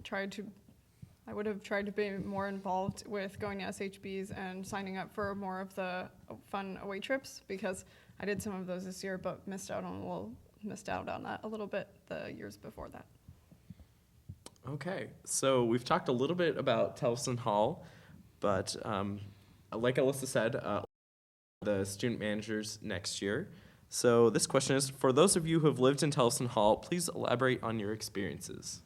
tried to be more involved with going to SHBs and signing up for more of the fun away trips, because I did some of those this year, but missed out on that a little bit the years before that. Okay, so we've talked a little bit about Towson Hall, but like Alyssa said, the student managers next year. So this question is, for those of you who have lived in Towson Hall, please elaborate on your experiences.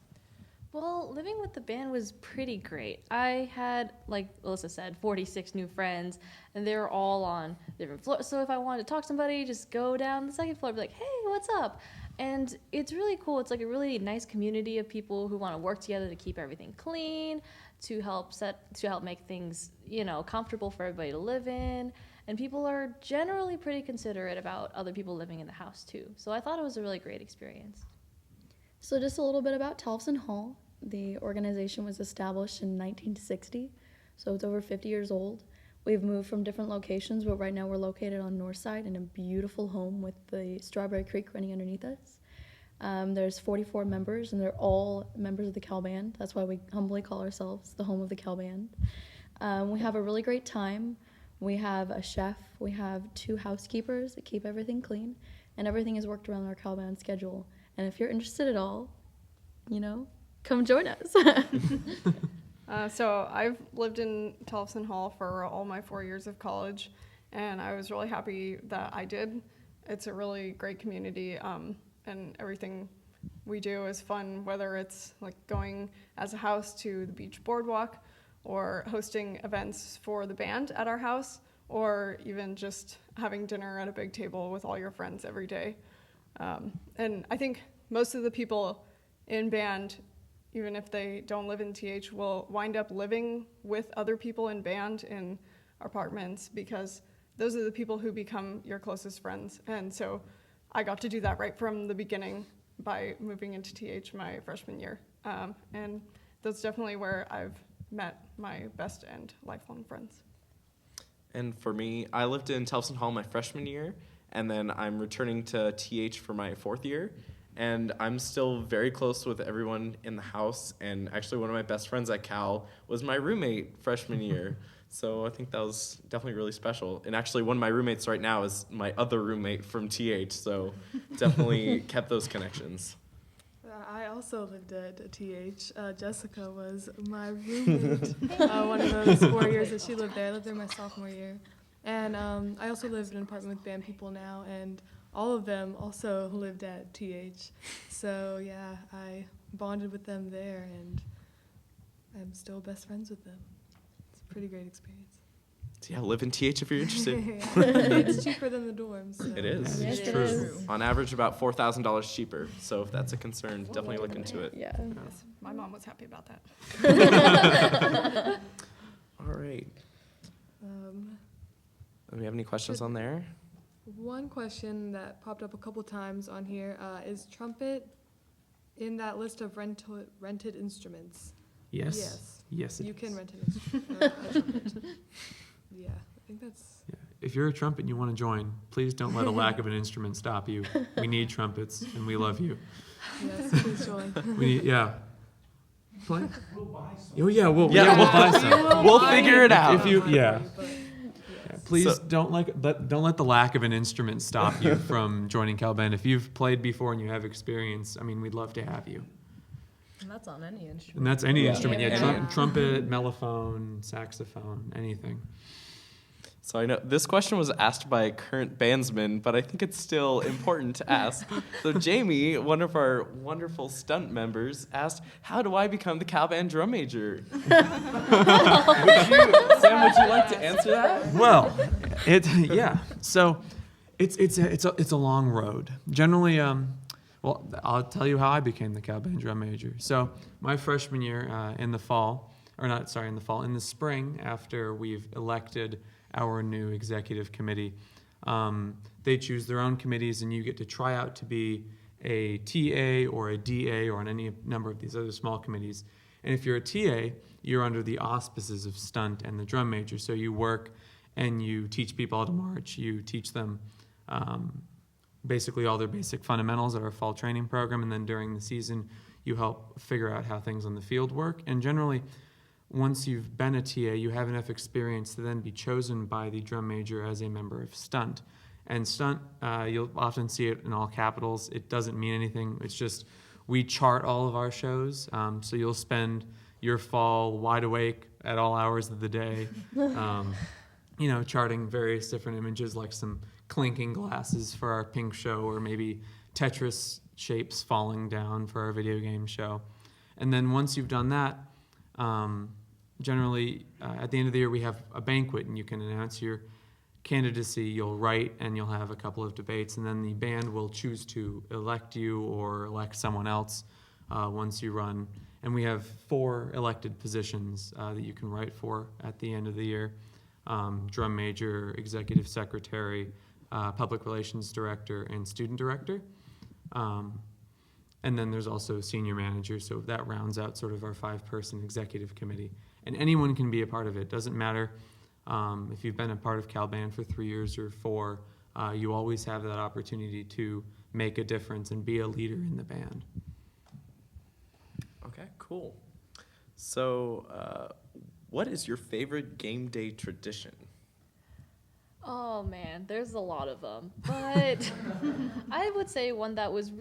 Well, living with the band was pretty great. I had, like Alyssa said, 46 new friends, and they were all on different floors. So if I wanted to talk to somebody, just go down the second floor and be like, hey, what's up? And it's really cool. It's like a really nice community of people who want to work together to keep everything clean, to help make things, comfortable for everybody to live in. And people are generally pretty considerate about other people living in the house too. So I thought it was a really great experience. So just a little bit about Towson Hall. The organization was established in 1960, so it's over 50 years old. We've moved from different locations, but right now we're located on North Side in a beautiful home with the Strawberry Creek running underneath us. There's 44 members, and they're all members of the Cal Band. That's why we humbly call ourselves the home of the Cal Band. We have a really great time. We have a chef. We have 2 housekeepers that keep everything clean, and everything is worked around our Cal Band schedule. And if you're interested at all, come join us. So I've lived in Towson Hall for all my 4 years of college, and I was really happy that I did. It's a really great community, and everything we do is fun, whether it's like going as a house to the beach boardwalk, or hosting events for the band at our house, or even just having dinner at a big table with all your friends every day. And I think most of the people in band, even if they don't live in TH, will wind up living with other people in band in apartments, because those are the people who become your closest friends. And so I got to do that right from the beginning by moving into TH my freshman year. And that's definitely where I've met my best and lifelong friends. And for me, I lived in Towson Hall my freshman year, and then I'm returning to TH for my 4th year. And I'm still very close with everyone in the house. And actually, one of my best friends at Cal was my roommate freshman year. So I think that was definitely really special. And actually, one of my roommates right now is my other roommate from TH. So definitely kept those connections. I also lived at TH. Jessica was my roommate one of those 4 years that she lived there. I lived there my sophomore year. And I also live in an apartment with band people now, and all of them also lived at TH. So yeah, I bonded with them there, and I'm still best friends with them. It's a pretty great experience. So yeah, live in TH if you're interested. It's cheaper than the dorms. So. It is. Yes, It's it true. is. On average, about $4,000 cheaper. So if that's a concern, definitely look into it. Yeah. Yes, my mom was happy about that. All right. Do we have any questions on there? One question that popped up a couple times on here is trumpet in that list of rented instruments? Yes. Yes, it You is. can rent an instrument. a trumpet. Yeah, I think that's... Yeah. If you're a trumpet and you want to join, please don't let a lack of an instrument stop you. We need trumpets, and we love you. Yes, please join. Play? Oh yeah, we'll buy some. We'll figure it out. If you, yeah. But, Please So- don't let the lack of an instrument stop you from joining Cal Band. If you've played before and you have experience, I mean, we'd love to have you. And that's on any instrument. And that's any Yeah. instrument, yeah, Yeah. trumpet, mellophone, saxophone, anything. So I know this question was asked by a current bandsman, but I think it's still important to ask. So Jamie, one of our wonderful stunt members, asked, "How do I become the Cal Band drum major?" Sam, would you like to answer that? Well, So it's a long road. Generally, well, I'll tell you how I became the Cal Band drum major. So my freshman year in the spring, after we've elected our new executive committee, they choose their own committees, and you get to try out to be a TA or a DA or on any number of these other small committees. And if you're a TA, you're under the auspices of stunt and the drum major. So you work and you teach people how to march. You teach them basically all their basic fundamentals at our fall training program. And then during the season, you help figure out how things on the field work. And generally, once you've been a TA, you have enough experience to then be chosen by the drum major as a member of stunt. And stunt, you'll often see it in all capitals. It doesn't mean anything. It's just we chart all of our shows. So you'll spend your fall wide awake at all hours of the day, charting various different images, like some clinking glasses for our pink show, or maybe Tetris shapes falling down for our video game show. And then once you've done that, generally at the end of the year we have a banquet, and you can announce your candidacy. You'll write, and you'll have a couple of debates, and then the band will choose to elect you or elect someone else once you run. And we have 4 elected positions that you can write for at the end of the year: drum major, executive secretary, public relations director, and student director. And then there's also senior manager, so that rounds out sort of our 5-person executive committee. And anyone can be a part of it. Doesn't matter if you've been a part of Cal Band for 3 years or 4, you always have that opportunity to make a difference and be a leader in the band. Okay, cool. So what is your favorite game day tradition? Oh man, there's a lot of them, but I would say one that's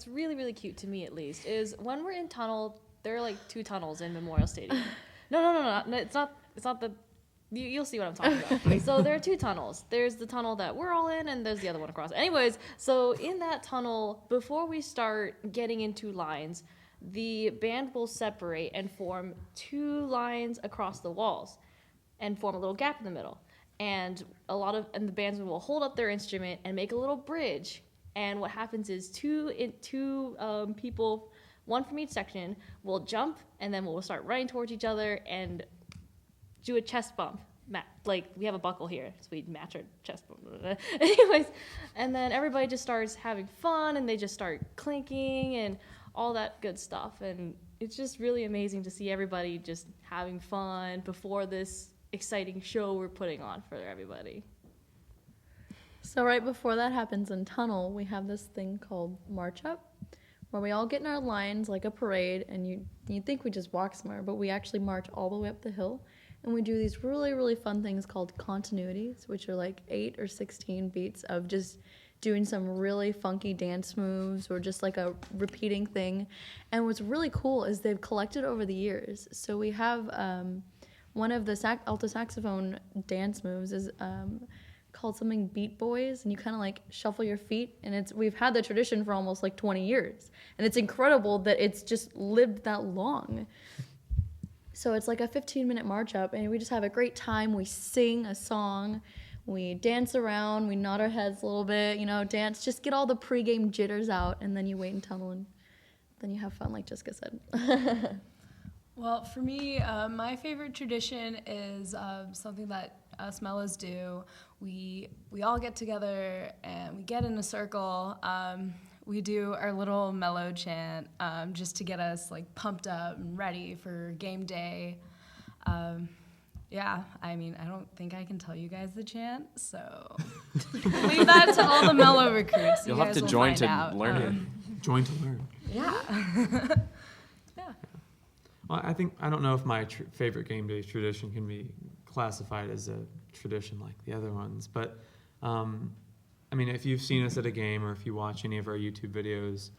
really really cute to me, at least, is when we're in tunnel. There are like 2 tunnels in Memorial Stadium. No, it's not the. You'll see what I'm talking about. So there are 2 tunnels. There's the tunnel that we're all in, and there's the other one across. Anyways, so in that tunnel, before we start getting into lines, the band will separate and form 2 lines across the walls, and form a little gap in the middle. And the bandsmen will hold up their instrument and make a little bridge. And what happens is two people, one from each section, will jump, and then we'll start running towards each other and do a chest bump. Like, we have a buckle here, so we match our chest bump. Anyways, and then everybody just starts having fun, and they just start clinking and all that good stuff. And it's just really amazing to see everybody just having fun before this exciting show we're putting on for everybody. So right before that happens in tunnel, we have this thing called March Up, where we all get in our lines like a parade, and you'd think we just walk somewhere, but we actually march all the way up the hill, and we do these really, really fun things called continuities, which are like 8 or 16 beats of just doing some really funky dance moves or just like a repeating thing. And what's really cool is they've collected over the years. So we have one of the alto saxophone dance moves is called something Beat Boys, and you kind of like shuffle your feet, and we've had the tradition for almost like 20 years, and it's incredible that it's just lived that long. So it's like a 15-minute march up, and we just have a great time. We sing a song, we dance around, we nod our heads a little bit, dance, just get all the pregame jitters out, and then you wait in tunnel, and then you have fun, like Jessica said. Well, for me, my favorite tradition is something that us mellows do. We all get together and we get in a circle. We do our little mellow chant just to get us like pumped up and ready for game day. Yeah, I mean, I don't think I can tell you guys the chant, so leave that to all the mellow recruits. You'll have to join to learn it. Join to learn. Yeah. Well, I don't know if my favorite game day tradition can be classified as a tradition like the other ones, but I mean, if you've seen us at a game or if you watch any of our YouTube videos,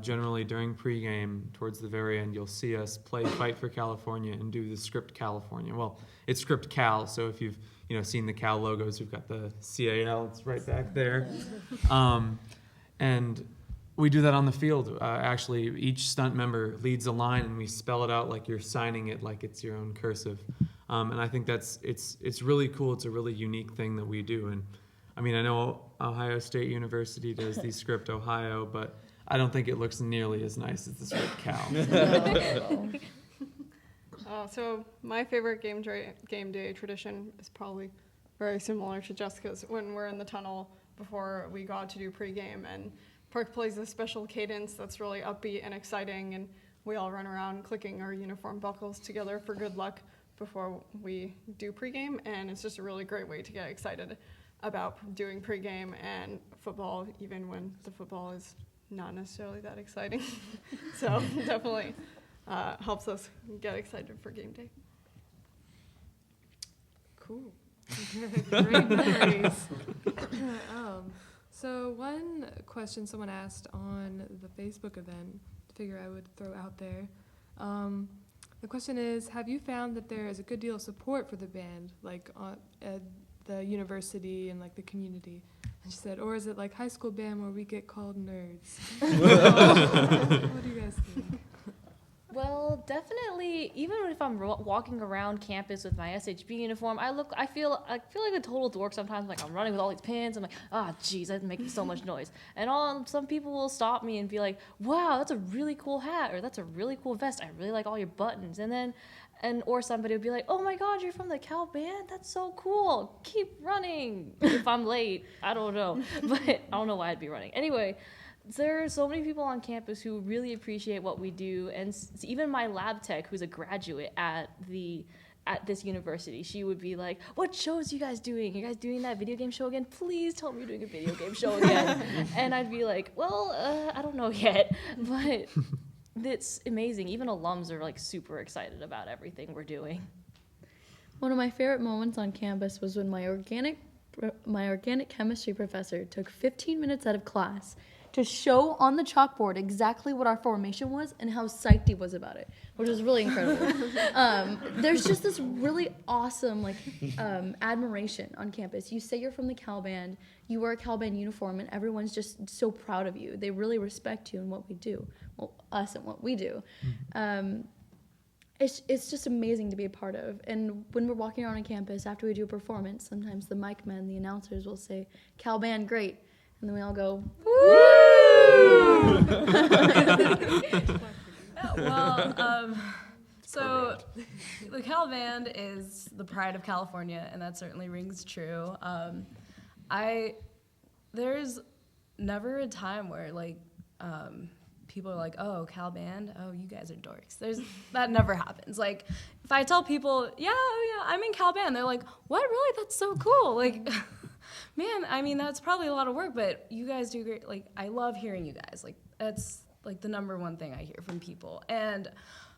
generally during pregame, towards the very end, you'll see us play Fight for California and do the script California. Well, it's script Cal, so if you've seen the Cal logos, we've got the CAL, it's right back there. And we do that on the field. Actually, each stunt member leads a line, and we spell it out like you're signing it, like it's your own cursive. And I think it's really cool. It's a really unique thing that we do. And I mean, I know Ohio State University does the script Ohio, but I don't think it looks nearly as nice as the script Cal. So my favorite game day tradition is probably very similar to Jessica's. When we're in the tunnel before we go out to do pregame, and Park plays a special cadence that's really upbeat and exciting, and we all run around clicking our uniform buckles together for good luck before we do pregame, and it's just a really great way to get excited about doing pregame and football, even when the football is not necessarily that exciting. So definitely helps us get excited for game day. Cool. Great memories. So one question someone asked on the Facebook event, figure I would throw out there. The question is, have you found that there is a good deal of support for the band, like at the university and like the community? And she said, or is it like high school band where we get called nerds? What do you guys think? Well, definitely. Even if I'm walking around campus with my SHB uniform, I feel like a total dork sometimes. Like I'm running with all these pins. I'm like, geez, I'm making so much noise. And some people will stop me and be like, wow, that's a really cool hat, or that's a really cool vest. I really like all your buttons. Or somebody would be like, oh my God, you're from the Cal band? That's so cool. Keep running. If I'm late, I don't know, but I don't know why I'd be running. Anyway. There are so many people on campus who really appreciate what we do, and even my lab tech, who's a graduate at this university, she would be like, what shows you guys doing? You guys doing that video game show again? Please tell me you're doing a video game show again. And I'd be like, well, I don't know yet, but it's amazing. Even alums are like super excited about everything we're doing. One of my favorite moments on campus was when my organic chemistry professor took 15 minutes out of class to show on the chalkboard exactly what our formation was and how psyched he was about it, which was really incredible. There's just this really awesome admiration on campus. You say you're from the Cal Band, you wear a Cal Band uniform, and everyone's just so proud of you. They really respect you and what we do, well, us and what we do. It's just amazing to be a part of. And when we're walking around on campus after we do a performance, sometimes the mic men, the announcers will say, Cal Band, great. And then we all go, woo! So the Cal Band is the pride of California, and that certainly rings true. There's never a time where people are like, oh, Cal Band, oh, you guys are dorks. That never happens. Like, if I tell people, yeah, I'm in Cal Band, they're like, what, really? That's so cool. Like, man, I mean, that's probably a lot of work, but you guys do great. Like, I love hearing you guys. Like, that's, like, the number one thing I hear from people. And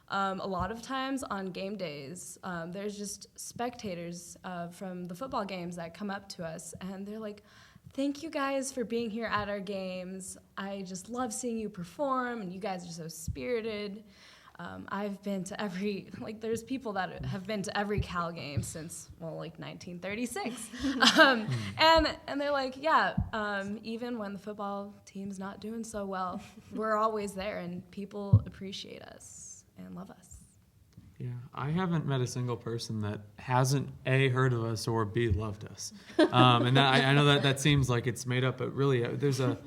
a lot of times on game days, there's just spectators from the football games that come up to us, and they're like, thank you guys for being here at our games. I just love seeing you perform, and you guys are so spirited. I've been to there's people that have been to every Cal game since, 1936. And they're like, yeah, even when the football team's not doing so well, we're always there, and people appreciate us and love us. Yeah, I haven't met a single person that hasn't A, heard of us, or B, loved us. And I know that seems like it's made up, but really there's a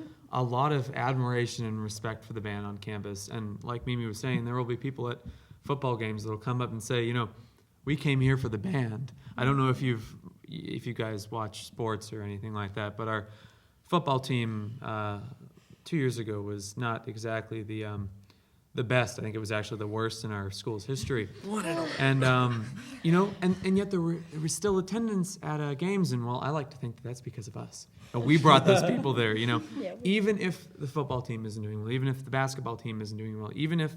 lot of admiration and respect for the band on campus. And like Mimi was saying, there will be people at football games that will come up and say, we came here for the band. I don't know if you guys watch sports or anything like that, but our football team 2 years ago was not exactly the best. I think it was actually the worst in our school's history. And and yet there was still attendance at games, and I like to think that's because of us. We brought those people there. Even if the football team isn't doing well, even if the basketball team isn't doing well, even if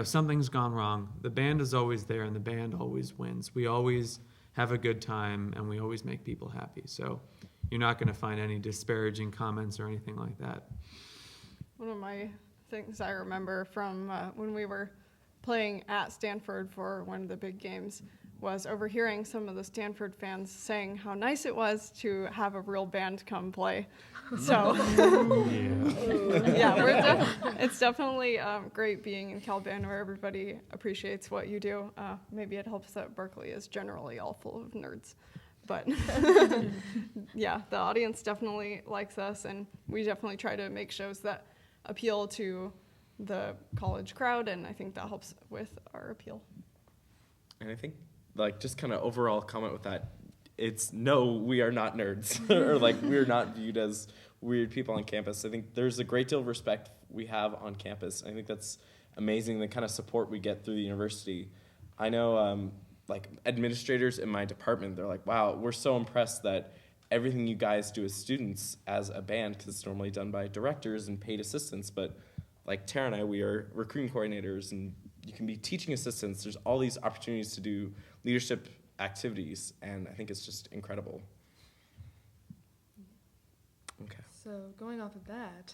something's gone wrong, the band is always there, and the band always wins. We always have a good time, and we always make people happy. So you're not going to find any disparaging comments or anything like that. One of my things I remember from when we were playing at Stanford for one of the big games was overhearing some of the Stanford fans saying how nice it was to have a real band come play. So, yeah, it's definitely great being in Cal Band where everybody appreciates what you do. Maybe it helps that Berkeley is generally all full of nerds. But yeah, the audience definitely likes us, and we definitely try to make shows that appeal to the college crowd, and I think that helps with our appeal. And I think, like, just kind of overall comment with that, it's no, we are not nerds, or like we're not viewed as weird people on campus. I think there's a great deal of respect we have on campus. I think that's amazing, the kind of support we get through the university. I know, like, administrators in my department, they're like, wow, we're so impressed that everything you guys do as students as a band, because it's normally done by directors and paid assistants, but like Tara and I, we are recruiting coordinators, and you can be teaching assistants. There's all these opportunities to do leadership activities, and I think it's just incredible. Okay. So going off of that,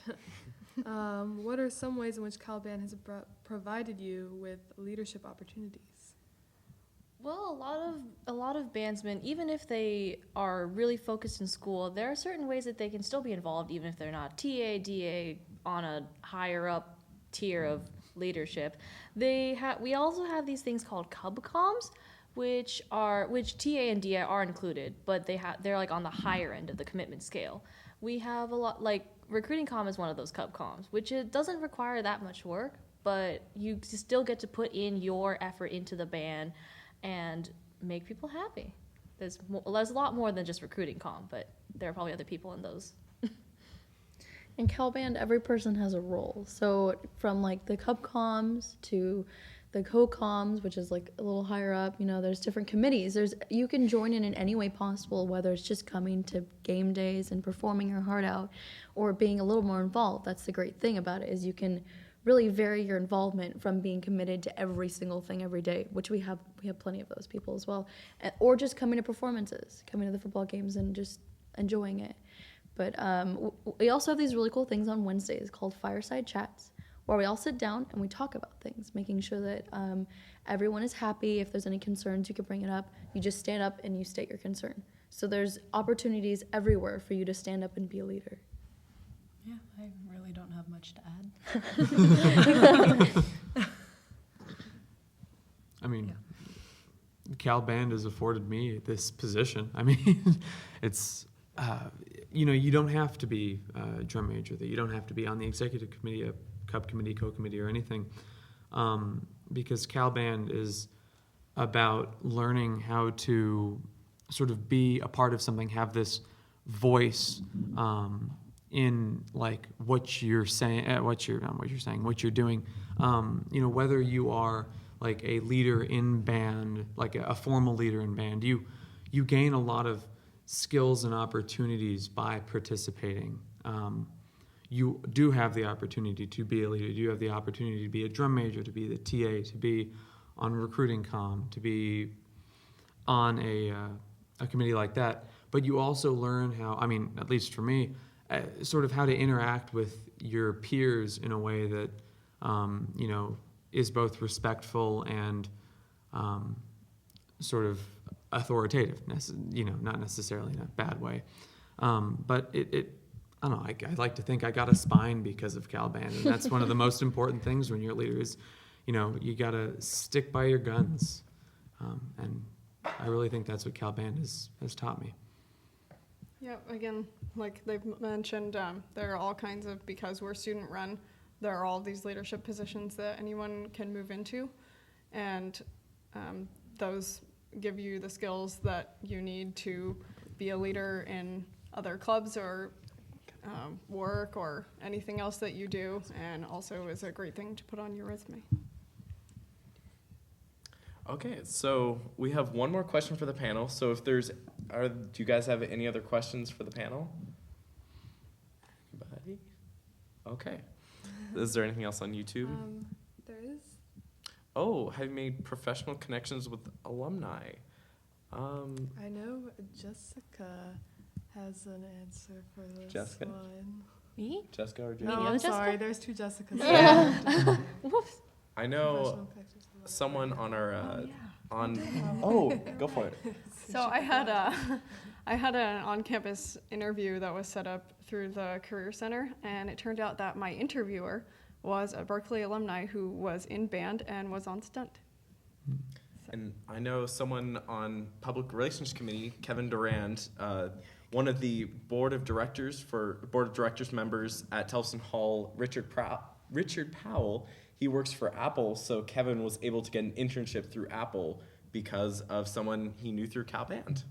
what are some ways in which Cal Band has provided you with leadership opportunities? Well, a lot of bandsmen, even if they are really focused in school, there are certain ways that they can still be involved, even if they're not TA, DA on a higher up tier of leadership. We also have these things called cubcoms, which TA and DA are included, but they're like on the higher end of the commitment scale. We have a lot, like recruiting com is one of those cubcoms, which it doesn't require that much work, but you still get to put in your effort into the band and make people happy. There's a lot more than just recruiting com, but there are probably other people in those. In Cal Band, every person has a role. So from like the cubcoms to the co-coms, which is like a little higher up, there's different committees. You can join in any way possible, whether it's just coming to game days and performing your heart out or being a little more involved. That's the great thing about it, is you can really vary your involvement from being committed to every single thing every day, which we have plenty of those people as well, or just coming to performances, coming to the football games and just enjoying it. But we also have these really cool things on Wednesdays called Fireside Chats, where we all sit down and we talk about things, making sure that everyone is happy. If there's any concerns, you can bring it up. You just stand up and you state your concern. So there's opportunities everywhere for you to stand up and be a leader. Yeah, I really don't have much to add. I mean, Cal Band has afforded me this position. I mean, it's, you don't have to be a drum major, that you don't have to be on the executive committee, a cub committee, co-committee, or anything, because Cal Band is about learning how to sort of be a part of something, have this voice in like what you're saying, what you're doing. Whether you are like a leader in band, like a formal leader in band, you gain a lot of skills and opportunities by participating. You do have the opportunity to be a leader. You have the opportunity to be a drum major, to be the TA, to be on recruiting comm, to be on a committee like that. But you also learn how, I mean, at least for me, sort of how to interact with your peers in a way that, is both respectful and sort of authoritative, not necessarily in a bad way. But I don't know, I like to think I got a spine because of Cal Band, and that's one of the most important things when you're a leader is, you got to stick by your guns. And I really think that's what Cal Band has taught me. Yeah, again, like they've mentioned, there are all kinds of, because we're student run, there are all these leadership positions that anyone can move into, and those give you the skills that you need to be a leader in other clubs or work or anything else that you do, and also is a great thing to put on your resume. Okay, so we have one more question for the panel. So if do you guys have any other questions for the panel? Anybody? Okay. Is there anything else on YouTube? There is. Oh, have you made professional connections with alumni? I know Jessica has an answer for this one. Me? Jessica or Jay? No, the I'm other sorry. Jessica? There's two Jessicas. Yeah. Whoops. I know Professional pictures. someone on our Yeah. on. Oh, go for it. So I had an on-campus interview that was set up through the Career Center, and it turned out that my interviewer was a Berkeley alumni who was in band and was on stunt. And I know someone on Public Relations Committee, Kevin Durand, one of the board of directors members at Towson Hall, Richard Powell. He works for Apple, so Kevin was able to get an internship through Apple because of someone he knew through Cal Band.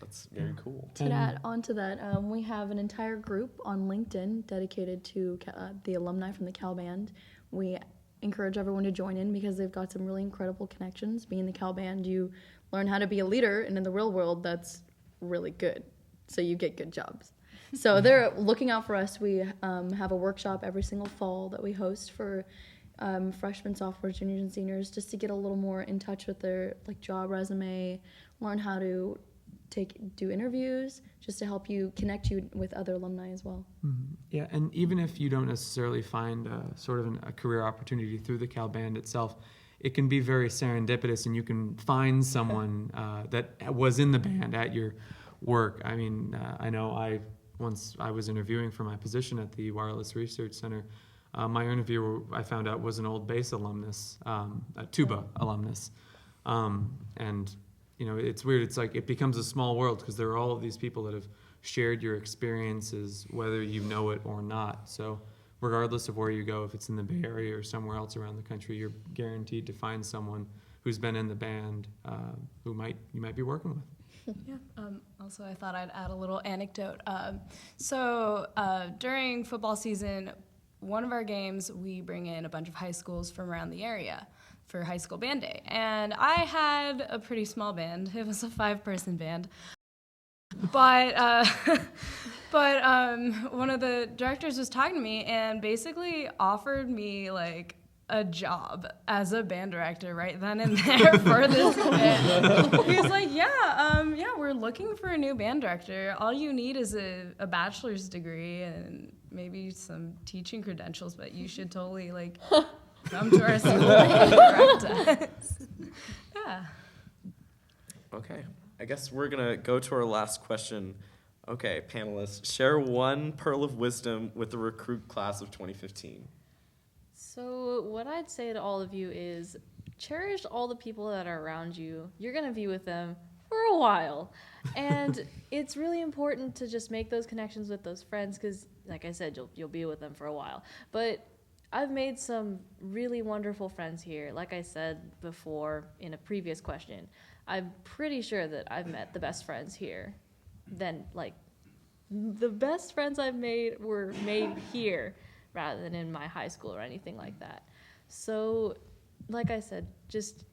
That's very cool. To add on to that, we have an entire group on LinkedIn dedicated to the alumni from the Cal Band. We encourage everyone to join in because they've got some really incredible connections. Being the Cal Band, you learn how to be a leader, and in the real world, that's really good. So you get good jobs. So they're looking out for us. We have a workshop every single fall that we host for freshmen, sophomores, juniors, and seniors, just to get a little more in touch with their job resume, learn how to do interviews, just to help you connect you with other alumni as well. Mm-hmm. Yeah, and even if you don't necessarily find a career opportunity through the Cal Band itself, it can be very serendipitous, and you can find someone that was in the band at your work. I mean, I know once I was interviewing for my position at the Wireless Research Center, my interviewer, I found out, was an old bass alumnus, a tuba alumnus, and it's weird. It's like it becomes a small world because there are all of these people that have shared your experiences, whether you know it or not. So regardless of where you go, if it's in the Bay Area or somewhere else around the country, you're guaranteed to find someone who's been in the band who you might be working with. Yeah. Also, I thought I'd add a little anecdote. During football season, one of our games, we bring in a bunch of high schools from around the area for high school band day. And I had a pretty small band. It was a 5-person band. But one of the directors was talking to me and basically offered me a job as a band director right then and there for this band. He was like, yeah, we're looking for a new band director. All you need is a bachelor's degree and maybe some teaching credentials, but you should totally come to our school and direct us. Yeah. Okay, I guess we're gonna go to our last question. Okay, panelists, share one pearl of wisdom with the recruit class of 2015. So what I'd say to all of you is cherish all the people that are around you. You're going to be with them for a while. And it's really important to just make those connections with those friends because, like I said, you'll be with them for a while. But I've made some really wonderful friends here. Like I said before in a previous question, I'm pretty sure that I've met the best friends here. Then, the best friends I've made were made here, rather than in my high school or anything like that. So, like I said, just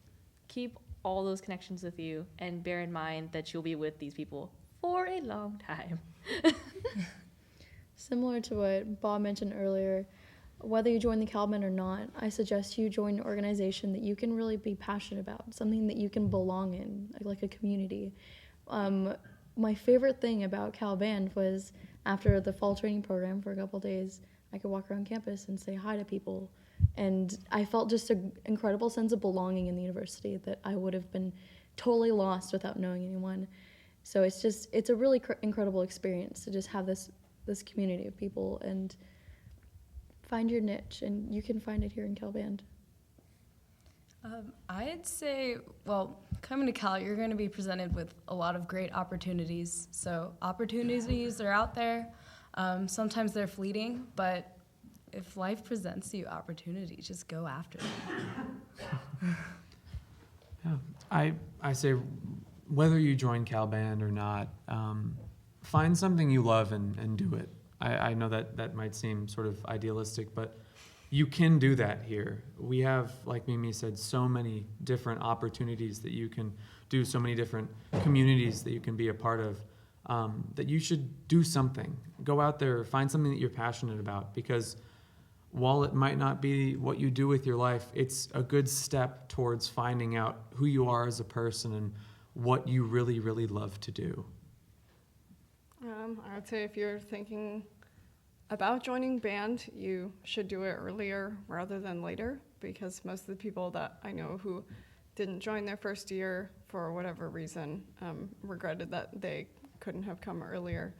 keep all those connections with you and bear in mind that you'll be with these people for a long time. Similar to what Bob mentioned earlier, whether you join the Cal Band or not, I suggest you join an organization that you can really be passionate about, something that you can belong in, like a community. My favorite thing about Cal Band was after the fall training program for a couple days, I could walk around campus and say hi to people. And I felt just an incredible sense of belonging in the university that I would have been totally lost without knowing anyone. So it's a really incredible experience to just have this community of people and find your niche, and you can find it here in Cal Band. I'd say, coming to Cal, you're going to be presented with a lot of great opportunities. So opportunities are out there. Sometimes they're fleeting, but if life presents you opportunities, just go after them. Yeah, I say whether you join Cal Band or not, find something you love and do it. I know that might seem sort of idealistic, but you can do that here. We have, like Mimi said, so many different opportunities that you can do, so many different communities that you can be a part of, that you should do something. Go out there, find something that you're passionate about, because while it might not be what you do with your life, it's a good step towards finding out who you are as a person and what you really, really love to do. I would say if you're thinking About joining band, you should do it earlier rather than later, because most of the people that I know who didn't join their first year for whatever reason regretted that they couldn't have come earlier.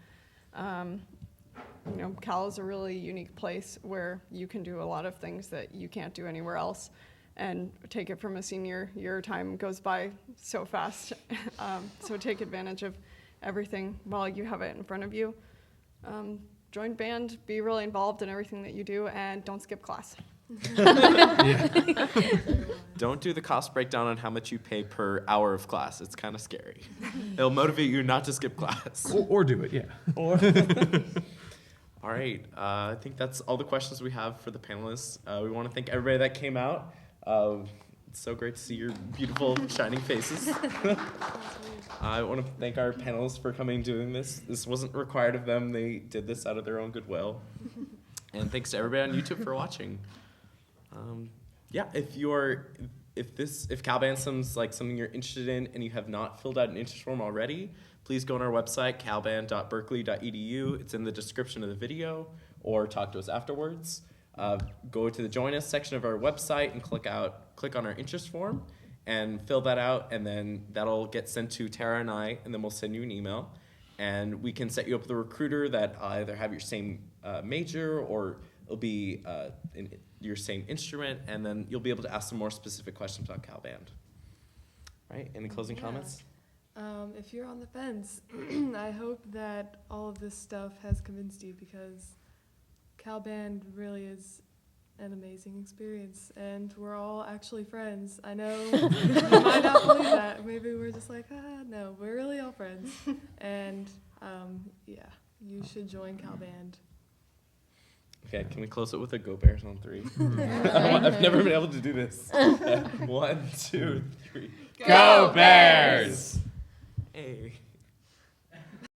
Cal is a really unique place where you can do a lot of things that you can't do anywhere else, and take it from a senior year, time goes by so fast. So take advantage of everything while you have it in front of you. Join band, be really involved in everything that you do, and don't skip class. Don't do the cost breakdown on how much you pay per hour of class. It's kind of scary. It'll motivate you not to skip class. Or do it, yeah. All right, I think that's all the questions we have for the panelists. We want to thank everybody that came out. It's so great to see your beautiful, shining faces. I want to thank our panelists for coming and doing this. This wasn't required of them. They did this out of their own goodwill. And thanks to everybody on YouTube for watching. If Cal Band sounds like something you're interested in and you have not filled out an interest form already, please go on our website, calband.berkeley.edu. It's in the description of the video, or talk to us afterwards. Go to the Join Us section of our website and click on our interest form and fill that out, and then that'll get sent to Tara and I, and then we'll send you an email. And we can set you up with a recruiter that either have your same major, or it'll be in your same instrument, and then you'll be able to ask some more specific questions about Cal Band. Right? Any closing comments? If you're on the fence, I hope that all of this stuff has convinced you, because Cal Band really is an amazing experience, and we're all actually friends. I know you might not believe that. Maybe we're just like, no, we're really all friends. And you should join Cal Band. Okay, can we close it with a Go Bears on 3? I've never been able to do this. 1, 2, 3. Go Bears! Hey.